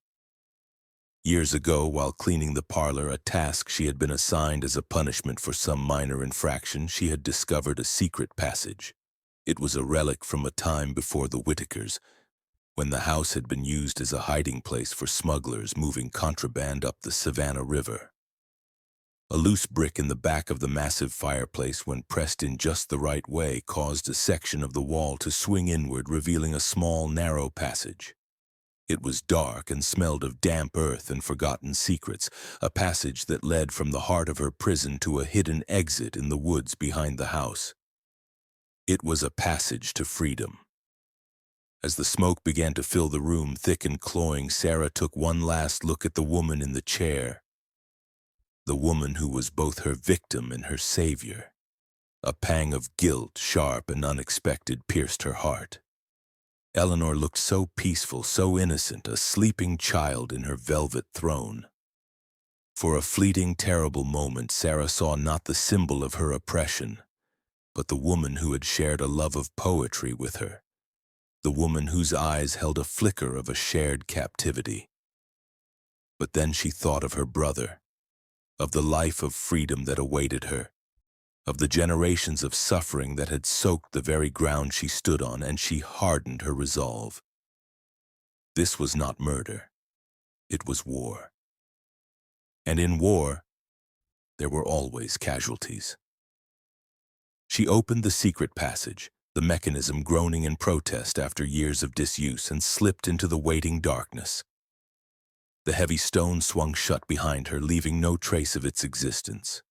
Years ago, while cleaning the parlor, a task she had been assigned as a punishment for some minor infraction, she had discovered a secret passage. It was a relic from a time before the Whitakers, when the house had been used as a hiding place for smugglers moving contraband up the Savannah River. A loose brick in the back of the massive fireplace, when pressed in just the right way, caused a section of the wall to swing inward, revealing a small, narrow passage. It was dark and smelled of damp earth and forgotten secrets, a passage that led from the heart of her prison to a hidden exit in the woods behind the house. It was a passage to freedom. As the smoke began to fill the room, thick and cloying, Sarah took one last look at the woman in the chair, the woman who was both her victim and her savior. A pang of guilt, sharp and unexpected, pierced her heart. Eleanor looked so peaceful, so innocent, a sleeping child in her velvet throne. For a fleeting, terrible moment, Sarah saw not the symbol of her oppression, but the woman who had shared a love of poetry with her, the woman whose eyes held a flicker of a shared captivity. But then she thought of her brother, of the life of freedom that awaited her, of the generations of suffering that had soaked the very ground she stood on, and she hardened her resolve. This was not murder. It was war. And in war, there were always casualties. She opened the secret passage, the mechanism groaning in protest after years of disuse, and slipped into the waiting darkness. The heavy stone swung shut behind her, leaving no trace of its existence.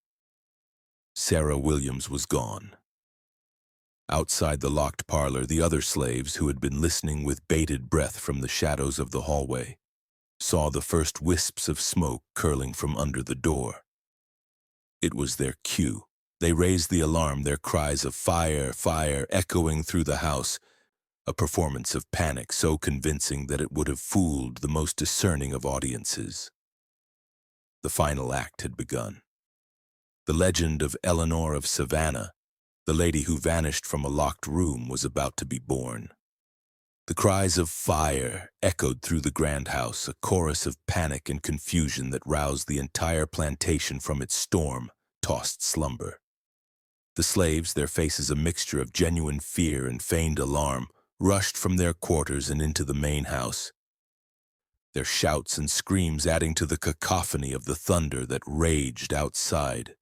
Sarah Williams was gone. Outside the locked parlor, the other slaves, who had been listening with bated breath from the shadows of the hallway, saw the first wisps of smoke curling from under the door. It was their cue. They raised the alarm, their cries of "Fire! Fire!" echoing through the house, a performance of panic so convincing that it would have fooled the most discerning of audiences. The final act had begun. The legend of Eleanor of Savannah, the lady who vanished from a locked room, was about to be born. The cries of "Fire!" echoed through the grand house, a chorus of panic and confusion that roused the entire plantation from its storm-tossed slumber. The slaves, their faces a mixture of genuine fear and feigned alarm, rushed from their quarters and into the main house, their shouts and screams adding to the cacophony of the thunder that raged outside.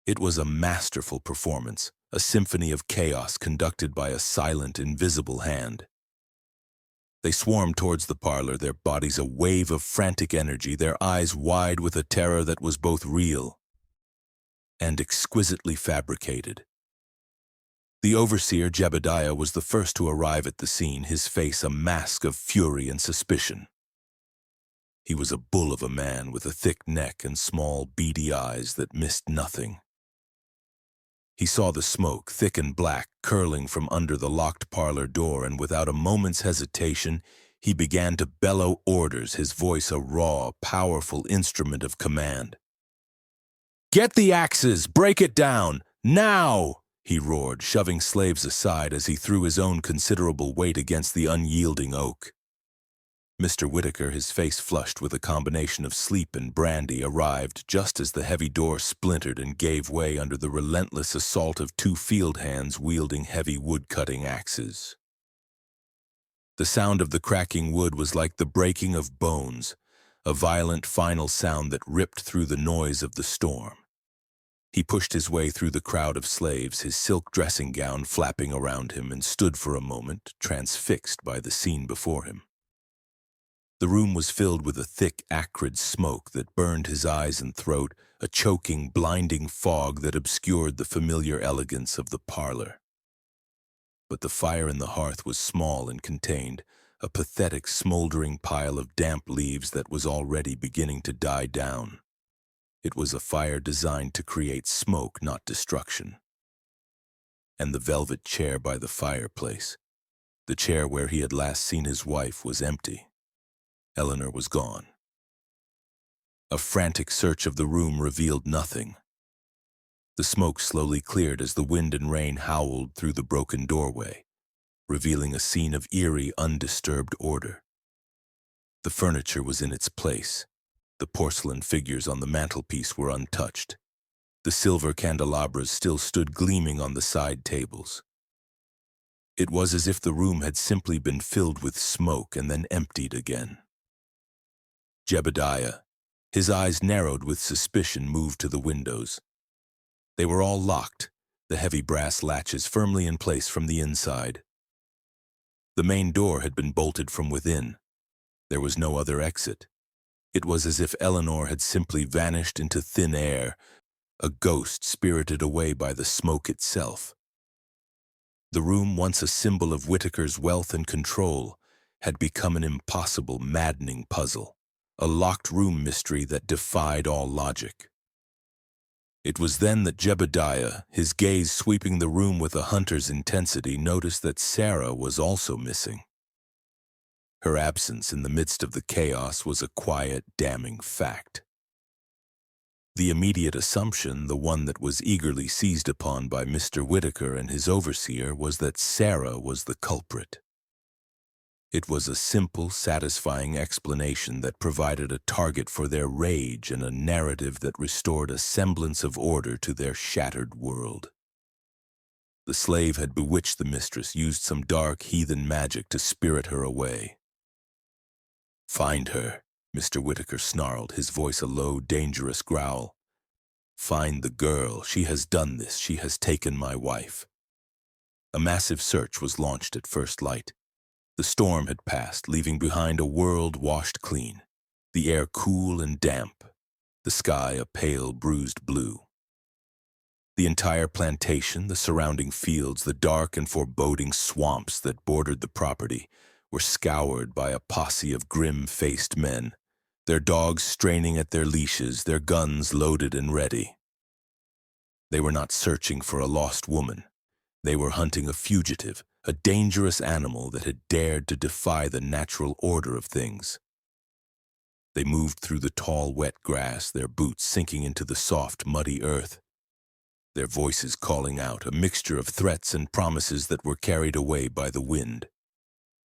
It was a masterful performance, a symphony of chaos conducted by a silent, invisible hand. They swarmed towards the parlor, their bodies a wave of frantic energy, their eyes wide with a terror that was both real and exquisitely fabricated. The overseer, Jebediah, was the first to arrive at the scene, his face a mask of fury and suspicion. He was a bull of a man with a thick neck and small, beady eyes that missed nothing. He saw the smoke, thick and black, curling from under the locked parlor door, and without a moment's hesitation, he began to bellow orders, his voice a raw, powerful instrument of command. "Get the axes! Break it down! Now!" he roared, shoving slaves aside as he threw his own considerable weight against the unyielding oak. Mr. Whitaker, his face flushed with a combination of sleep and brandy, arrived just as the heavy door splintered and gave way under the relentless assault of two field hands wielding heavy wood-cutting axes. The sound of the cracking wood was like the breaking of bones, a violent final sound that ripped through the noise of the storm. He pushed his way through the crowd of slaves, his silk dressing gown flapping around him, and stood for a moment, transfixed by the scene before him. The room was filled with a thick, acrid smoke that burned his eyes and throat, a choking, blinding fog that obscured the familiar elegance of the parlor. But the fire in the hearth was small and contained, a pathetic, smoldering pile of damp leaves that was already beginning to die down. It was a fire designed to create smoke, not destruction. And the velvet chair by the fireplace, the chair where he had last seen his wife, was empty. Eleanor was gone. A frantic search of the room revealed nothing. The smoke slowly cleared as the wind and rain howled through the broken doorway, revealing a scene of eerie, undisturbed order. The furniture was in its place. The porcelain figures on the mantelpiece were untouched. The silver candelabras still stood gleaming on the side tables. It was as if the room had simply been filled with smoke and then emptied again. Jebediah, his eyes narrowed with suspicion, moved to the windows. They were all locked, the heavy brass latches firmly in place from the inside. The main door had been bolted from within. There was no other exit. It was as if Eleanor had simply vanished into thin air, a ghost spirited away by the smoke itself. The room, once a symbol of Whitaker's wealth and control, had become an impossible, maddening puzzle, a locked room mystery that defied all logic. It was then that Jebediah, his gaze sweeping the room with a hunter's intensity, noticed that Sarah was also missing. Her absence in the midst of the chaos was a quiet, damning fact. The immediate assumption, the one that was eagerly seized upon by Mr. Whitaker and his overseer, was that Sarah was the culprit. It was a simple, satisfying explanation that provided a target for their rage and a narrative that restored a semblance of order to their shattered world. The slave had bewitched the mistress, used some dark, heathen magic to spirit her away. "Find her," Mr. Whitaker snarled, his voice a low, dangerous growl. "Find the girl. She has done this. She has taken my wife." A massive search was launched at first light. The storm had passed, leaving behind a world washed clean, the air cool and damp, the sky a pale, bruised blue. The entire plantation, the surrounding fields, the dark and foreboding swamps that bordered the property, were scoured by a posse of grim-faced men, their dogs straining at their leashes, their guns loaded and ready. They were not searching for a lost woman. They were hunting a fugitive, a dangerous animal that had dared to defy the natural order of things. They moved through the tall, wet grass, their boots sinking into the soft, muddy earth, their voices calling out, a mixture of threats and promises that were carried away by the wind.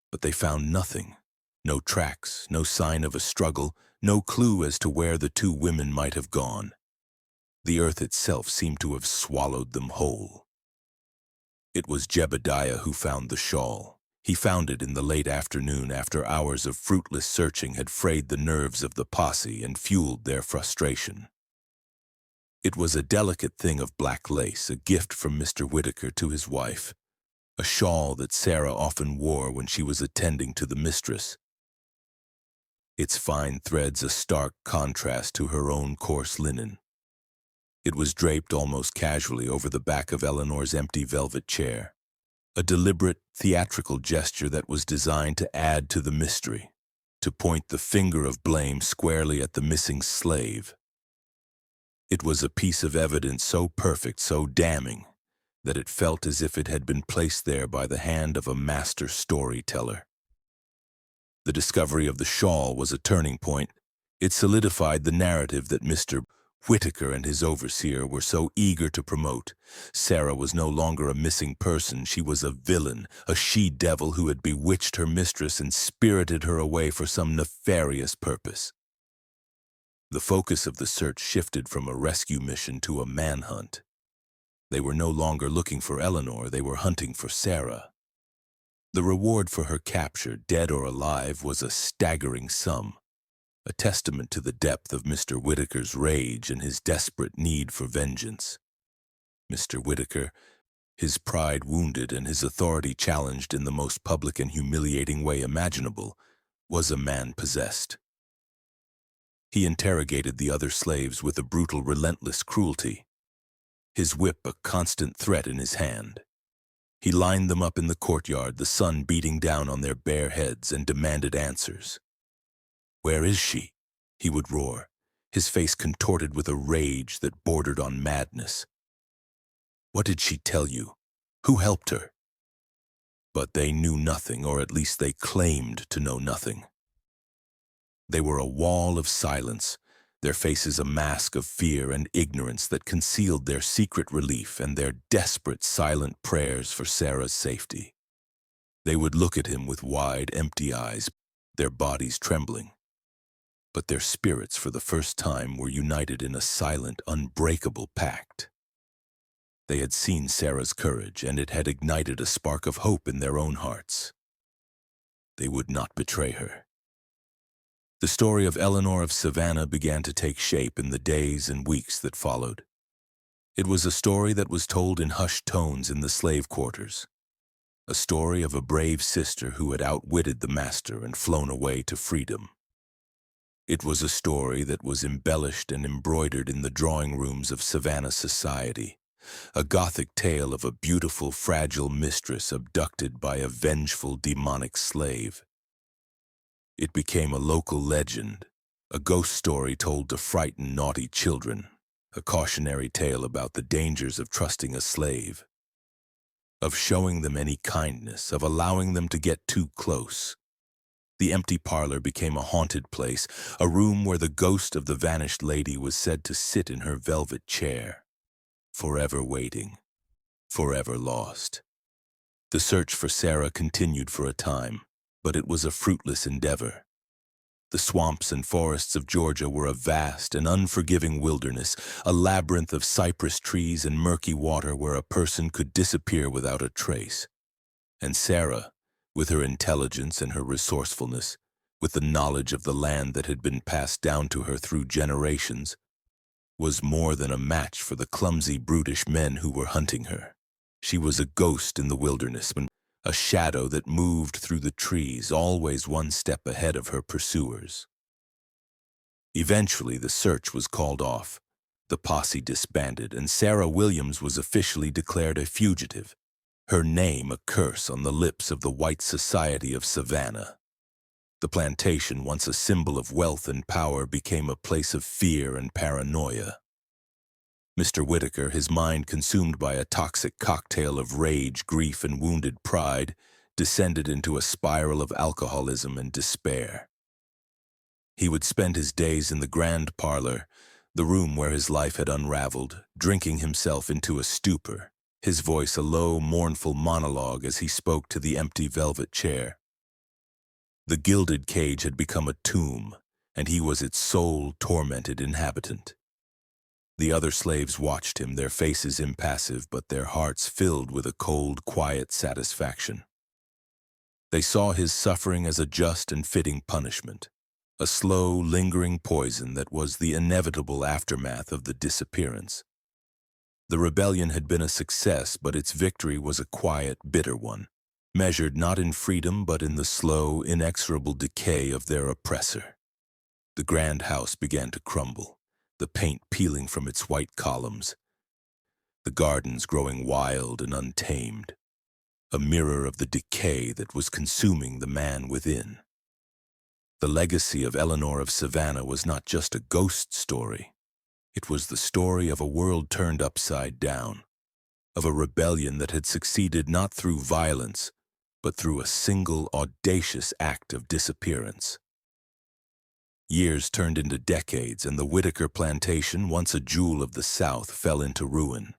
But they found nothing, no tracks, no sign of a struggle, no clue as to where the two women might have gone. The earth itself seemed to have swallowed them whole. It was Jebediah who found the shawl. He found it in the late afternoon after hours of fruitless searching had frayed the nerves of the posse and fueled their frustration. It was a delicate thing of black lace, a gift from Mr. Whitaker to his wife, a shawl that Sarah often wore when she was attending to the mistress. Its fine threads a stark contrast to her own coarse linen. It was draped almost casually over the back of Eleanor's empty velvet chair, a deliberate, theatrical gesture that was designed to add to the mystery, to point the finger of blame squarely at the missing slave. It was a piece of evidence so perfect, so damning, that it felt as if it had been placed there by the hand of a master storyteller. The discovery of the shawl was a turning point. It solidified the narrative that Mr. Whitaker and his overseer were so eager to promote. Sarah was no longer a missing person. She was a villain, a she-devil who had bewitched her mistress and spirited her away for some nefarious purpose. The focus of the search shifted from a rescue mission to a manhunt. They were no longer looking for Eleanor, they were hunting for Sarah. The reward for her capture, dead or alive, was a staggering sum, a testament to the depth of Mr. Whitaker's rage and his desperate need for vengeance. Mr. Whitaker, his pride wounded and his authority challenged in the most public and humiliating way imaginable, was a man possessed. He interrogated the other slaves with a brutal, relentless cruelty, his whip a constant threat in his hand. He lined them up in the courtyard, the sun beating down on their bare heads, and demanded answers. "Where is she?" he would roar, his face contorted with a rage that bordered on madness. "What did she tell you? Who helped her?" But they knew nothing, or at least they claimed to know nothing. They were a wall of silence, their faces a mask of fear and ignorance that concealed their secret relief and their desperate, silent prayers for Sarah's safety. They would look at him with wide, empty eyes, their bodies trembling. But their spirits, for the first time, were united in a silent, unbreakable pact. They had seen Sarah's courage, and it had ignited a spark of hope in their own hearts. They would not betray her. The story of Eleanor of Savannah began to take shape in the days and weeks that followed. It was a story that was told in hushed tones in the slave quarters, a story of a brave sister who had outwitted the master and flown away to freedom. It was a story that was embellished and embroidered in the drawing rooms of Savannah society, a Gothic tale of a beautiful, fragile mistress abducted by a vengeful, demonic slave. It became a local legend, a ghost story told to frighten naughty children, a cautionary tale about the dangers of trusting a slave, of showing them any kindness, of allowing them to get too close. The empty parlor became a haunted place, a room where the ghost of the vanished lady was said to sit in her velvet chair, forever waiting, forever lost. The search for Sarah continued for a time, but it was a fruitless endeavor. The swamps and forests of Georgia were a vast and unforgiving wilderness, a labyrinth of cypress trees and murky water where a person could disappear without a trace. And Sarah, with her intelligence and her resourcefulness, with the knowledge of the land that had been passed down to her through generations, was more than a match for the clumsy, brutish men who were hunting her. She was a ghost in the wilderness, a shadow that moved through the trees, always one step ahead of her pursuers. Eventually, the search was called off, the posse disbanded, and Sarah Williams was officially declared a fugitive, her name a curse on the lips of the white society of Savannah. The plantation, once a symbol of wealth and power, became a place of fear and paranoia. Mr. Whitaker, his mind consumed by a toxic cocktail of rage, grief, and wounded pride, descended into a spiral of alcoholism and despair. He would spend his days in the grand parlor, the room where his life had unraveled, drinking himself into a stupor, his voice a low, mournful monologue as he spoke to the empty velvet chair. The gilded cage had become a tomb, and he was its sole, tormented inhabitant. The other slaves watched him, their faces impassive, but their hearts filled with a cold, quiet satisfaction. They saw his suffering as a just and fitting punishment, a slow, lingering poison that was the inevitable aftermath of the disappearance. The rebellion had been a success, but its victory was a quiet, bitter one, measured not in freedom but in the slow, inexorable decay of their oppressor. The grand house began to crumble. the paint peeling from its white columns, the gardens growing wild and untamed, a mirror of the decay that was consuming the man within. The legacy of Eleanor of Savannah was not just a ghost story. It was the story of a world turned upside down, of a rebellion that had succeeded not through violence, but through a single audacious act of disappearance. Years turned into decades, and the Whitaker plantation, once a jewel of the South, fell into ruin.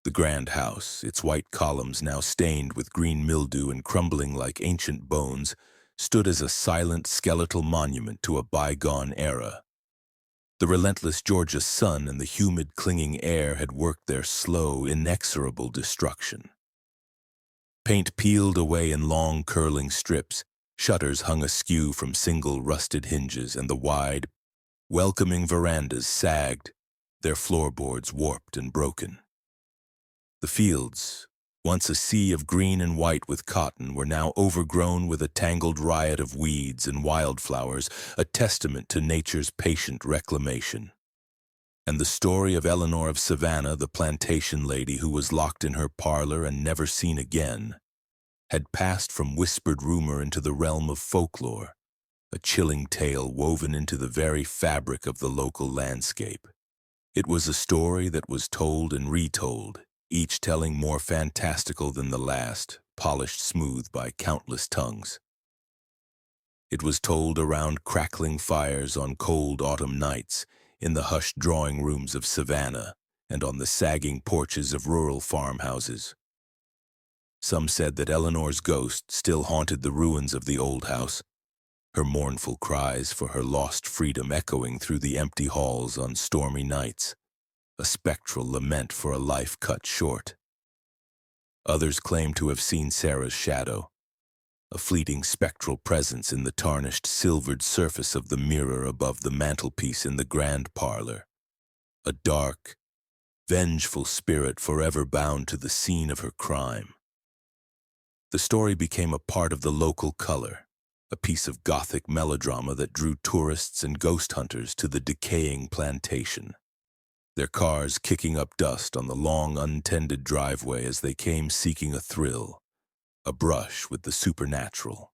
The grand house, its white columns now stained with green mildew and crumbling like ancient bones, stood as a silent skeletal monument to a bygone era. The relentless Georgia sun and the humid, clinging air had worked their slow, inexorable destruction. Paint peeled away in long, curling strips, shutters hung askew from single rusted hinges, and the wide, welcoming verandas sagged, their floorboards warped and broken. The fields, once a sea of green and white with cotton, were now overgrown with a tangled riot of weeds and wildflowers, a testament to nature's patient reclamation. And the story of Eleanor of Savannah, the plantation lady who was locked in her parlor and never seen again, had passed from whispered rumor into the realm of folklore, a chilling tale woven into the very fabric of the local landscape. It was a story that was told and retold, each telling more fantastical than the last, polished smooth by countless tongues. It was told around crackling fires on cold autumn nights, in the hushed drawing rooms of Savannah, and on the sagging porches of rural farmhouses. Some said that Eleanor's ghost still haunted the ruins of the old house, her mournful cries for her lost freedom echoing through the empty halls on stormy nights, a spectral lament for a life cut short. Others claimed to have seen Sarah's shadow, a fleeting spectral presence in the tarnished silvered surface of the mirror above the mantelpiece in the grand parlor, a dark, vengeful spirit forever bound to the scene of her crime. The story became a part of the local color, a piece of Gothic melodrama that drew tourists and ghost hunters to the decaying plantation, their cars kicking up dust on the long, untended driveway as they came seeking a thrill, a brush with the supernatural.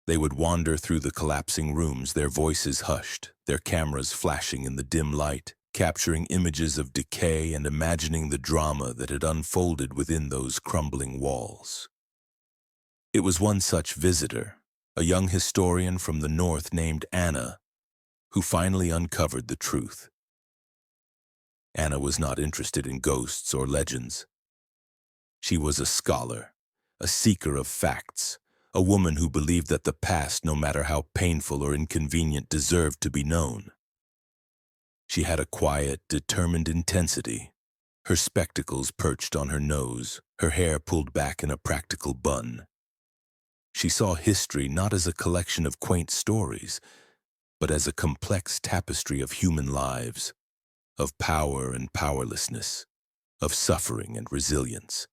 They would wander through the collapsing rooms, their voices hushed, their cameras flashing in the dim light, capturing images of decay and imagining the drama that had unfolded within those crumbling walls. It was one such visitor, a young historian from the north named Anna, who finally uncovered the truth. Anna was not interested in ghosts or legends. She was a scholar, a seeker of facts, a woman who believed that the past, no matter how painful or inconvenient, deserved to be known. She had a quiet, determined intensity, her spectacles perched on her nose, her hair pulled back in a practical bun. She saw history not as a collection of quaint stories, but as a complex tapestry of human lives, of power and powerlessness, of suffering and resilience.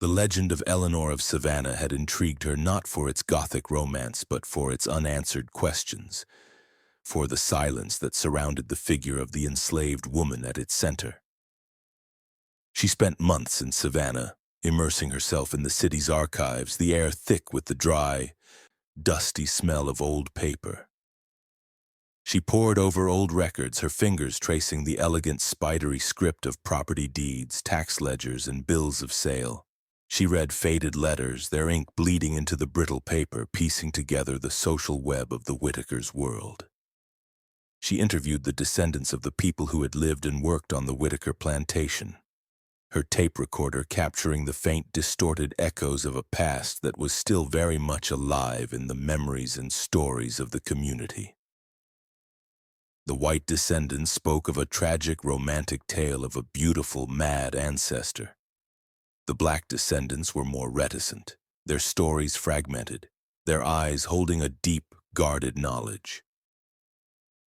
The legend of Eleanor of Savannah had intrigued her not for its Gothic romance, but for its unanswered questions, for the silence that surrounded the figure of the enslaved woman at its center. She spent months in Savannah, immersing herself in the city's archives, the air thick with the dry, dusty smell of old paper. She pored over old records, her fingers tracing the elegant, spidery script of property deeds, tax ledgers, and bills of sale. She read faded letters, their ink bleeding into the brittle paper, piecing together the social web of the Whitakers' world. She interviewed the descendants of the people who had lived and worked on the Whitaker plantation, her tape recorder capturing the faint, distorted echoes of a past that was still very much alive in the memories and stories of the community. The white descendants spoke of a tragic, romantic tale of a beautiful, mad ancestor. The black descendants were more reticent, their stories fragmented, their eyes holding a deep, guarded knowledge.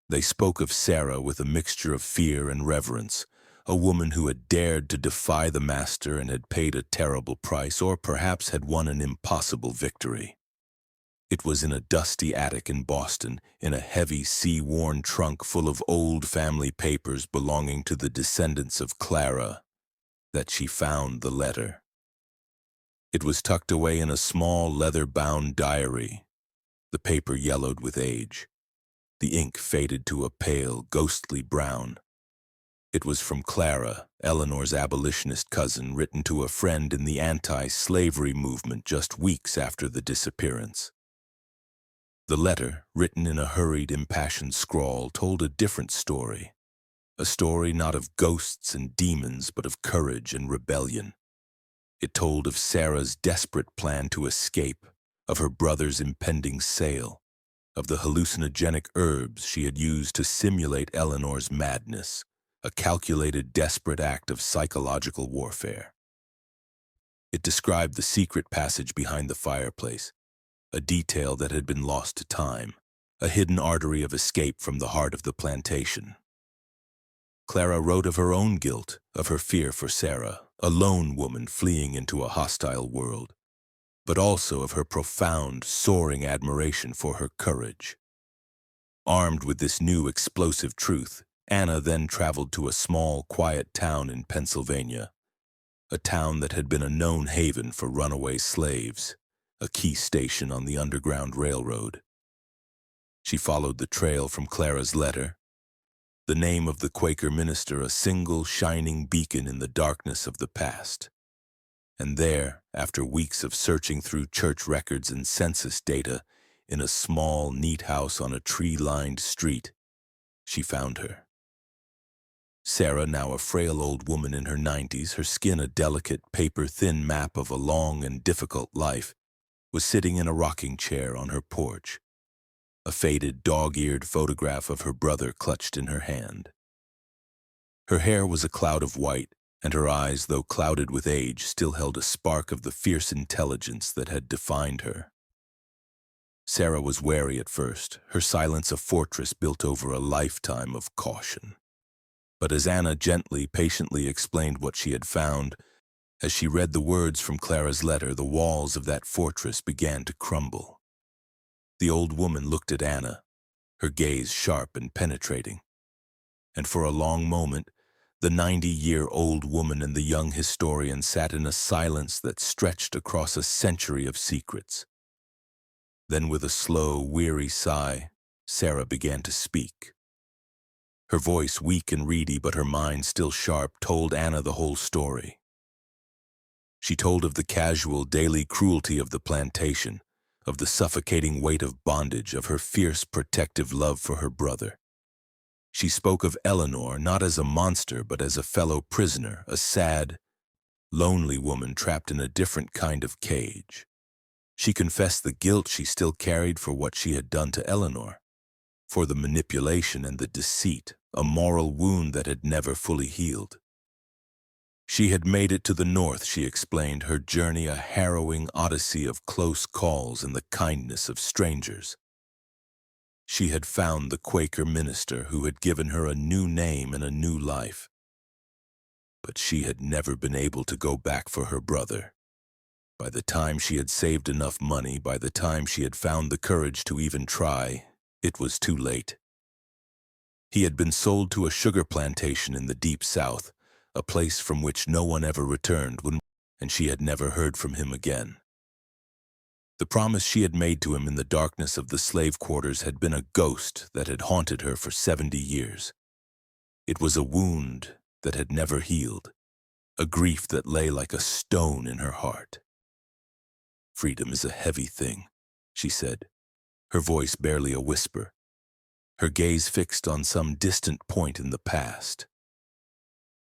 They spoke of Sarah with a mixture of fear and reverence, a woman who had dared to defy the master and had paid a terrible price, or perhaps had won an impossible victory. It was in a dusty attic in Boston, in a heavy, sea-worn trunk full of old family papers belonging to the descendants of Clara, that she found the letter. It was tucked away in a small leather-bound diary, the paper yellowed with age. The ink faded to a pale, ghostly brown. It was from Clara, Eleanor's abolitionist cousin, written to a friend in the anti-slavery movement just weeks after the disappearance. The letter, written in a hurried, impassioned scrawl, told a different story. A story not of ghosts and demons, but of courage and rebellion. It told of Sarah's desperate plan to escape, of her brother's impending sale, of the hallucinogenic herbs she had used to simulate Eleanor's madness, a calculated, desperate act of psychological warfare. It described the secret passage behind the fireplace, a detail that had been lost to time, a hidden artery of escape from the heart of the plantation. Clara wrote of her own guilt, of her fear for Sarah, a lone woman fleeing into a hostile world, but also of her profound, soaring admiration for her courage. Armed with this new explosive truth, Anna then traveled to a small, quiet town in Pennsylvania, a town that had been a known haven for runaway slaves, a key station on the Underground Railroad. She followed the trail from Clara's letter, the name of the Quaker minister a single shining beacon in the darkness of the past. And there, after weeks of searching through church records and census data in a small, neat house on a tree-lined street, she found her. Sarah, now a frail old woman in her 90s, her skin a delicate, paper-thin map of a long and difficult life, was sitting in a rocking chair on her porch, a faded, dog-eared photograph of her brother clutched in her hand. Her hair was a cloud of white, and her eyes, though clouded with age, still held a spark of the fierce intelligence that had defined her. Sarah was wary at first, her silence a fortress built over a lifetime of caution. But as Anna gently, patiently explained what she had found, as she read the words from Clara's letter, the walls of that fortress began to crumble. The old woman looked at Anna, her gaze sharp and penetrating. And for a long moment, the 90-year-old woman and the young historian sat in a silence that stretched across a century of secrets. Then with a slow, weary sigh, Sarah began to speak. Her voice, weak and reedy, but her mind still sharp, told Anna the whole story. She told of the casual, daily cruelty of the plantation, of the suffocating weight of bondage, of her fierce, protective love for her brother. She spoke of Eleanor not as a monster, but as a fellow prisoner, a sad, lonely woman trapped in a different kind of cage. She confessed the guilt she still carried for what she had done to Eleanor, for the manipulation and the deceit, a moral wound that had never fully healed. She had made it to the north, she explained, her journey a harrowing odyssey of close calls and the kindness of strangers. She had found the Quaker minister who had given her a new name and a new life. But she had never been able to go back for her brother. By the time she had saved enough money, by the time she had found the courage to even try, it was too late. He had been sold to a sugar plantation in the deep South, a place from which no one ever returned, and she had never heard from him again. The promise she had made to him in the darkness of the slave quarters had been a ghost that had haunted her for 70 years. It was a wound that had never healed, a grief that lay like a stone in her heart. "Freedom is a heavy thing," she said, her voice barely a whisper, her gaze fixed on some distant point in the past.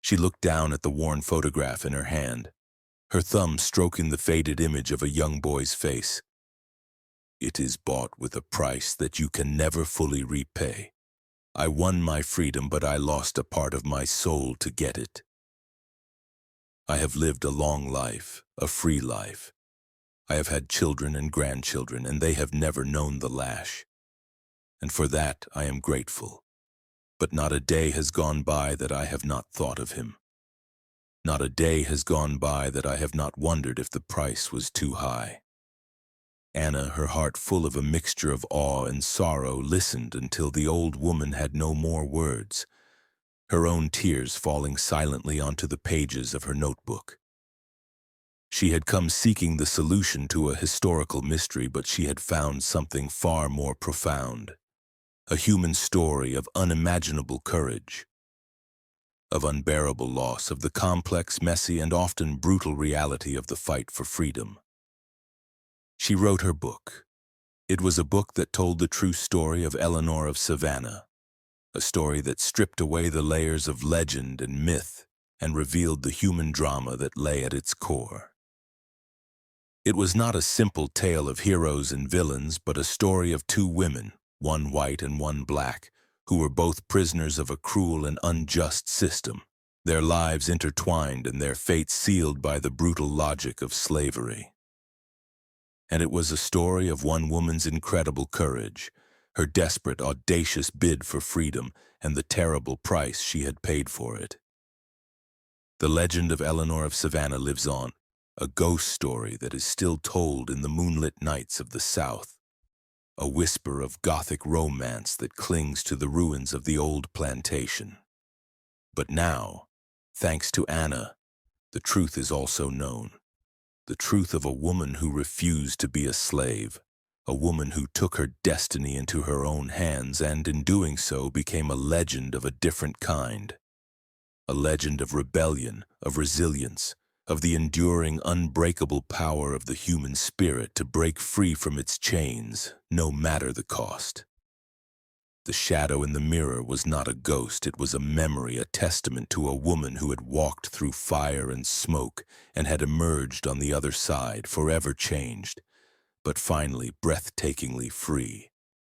She looked down at the worn photograph in her hand, her thumb stroking the faded image of a young boy's face. "It is bought with a price that you can never fully repay. I won my freedom, but I lost a part of my soul to get it. I have lived a long life, a free life. I have had children and grandchildren, and they have never known the lash. And for that I am grateful. But not a day has gone by that I have not thought of him. Not a day has gone by that I have not wondered if the price was too high. Anna, her heart full of a mixture of awe and sorrow, listened until the old woman had no more words, her own tears falling silently onto the pages of her notebook. She had come seeking the solution to a historical mystery, but she had found something far more profound. A human story of unimaginable courage, of unbearable loss, of the complex, messy, and often brutal reality of the fight for freedom. She wrote her book. It was a book that told the true story of Eleanor of Savannah, a story that stripped away the layers of legend and myth and revealed the human drama that lay at its core. It was not a simple tale of heroes and villains, but a story of two women, one white and one black, who were both prisoners of a cruel and unjust system, their lives intertwined and their fates sealed by the brutal logic of slavery. And it was a story of one woman's incredible courage, her desperate, audacious bid for freedom, and the terrible price she had paid for it. The legend of Eleanor of Savannah lives on, a ghost story that is still told in the moonlit nights of the South, a whisper of Gothic romance that clings to the ruins of the old plantation. But now, thanks to Anna, the truth is also known. The truth of a woman who refused to be a slave, a woman who took her destiny into her own hands and, in doing so, became a legend of a different kind. A legend of rebellion, of resilience, of the enduring, unbreakable power of the human spirit to break free from its chains, no matter the cost. The shadow in the mirror was not a ghost, it was a memory, a testament to a woman who had walked through fire and smoke and had emerged on the other side, forever changed, but finally breathtakingly free.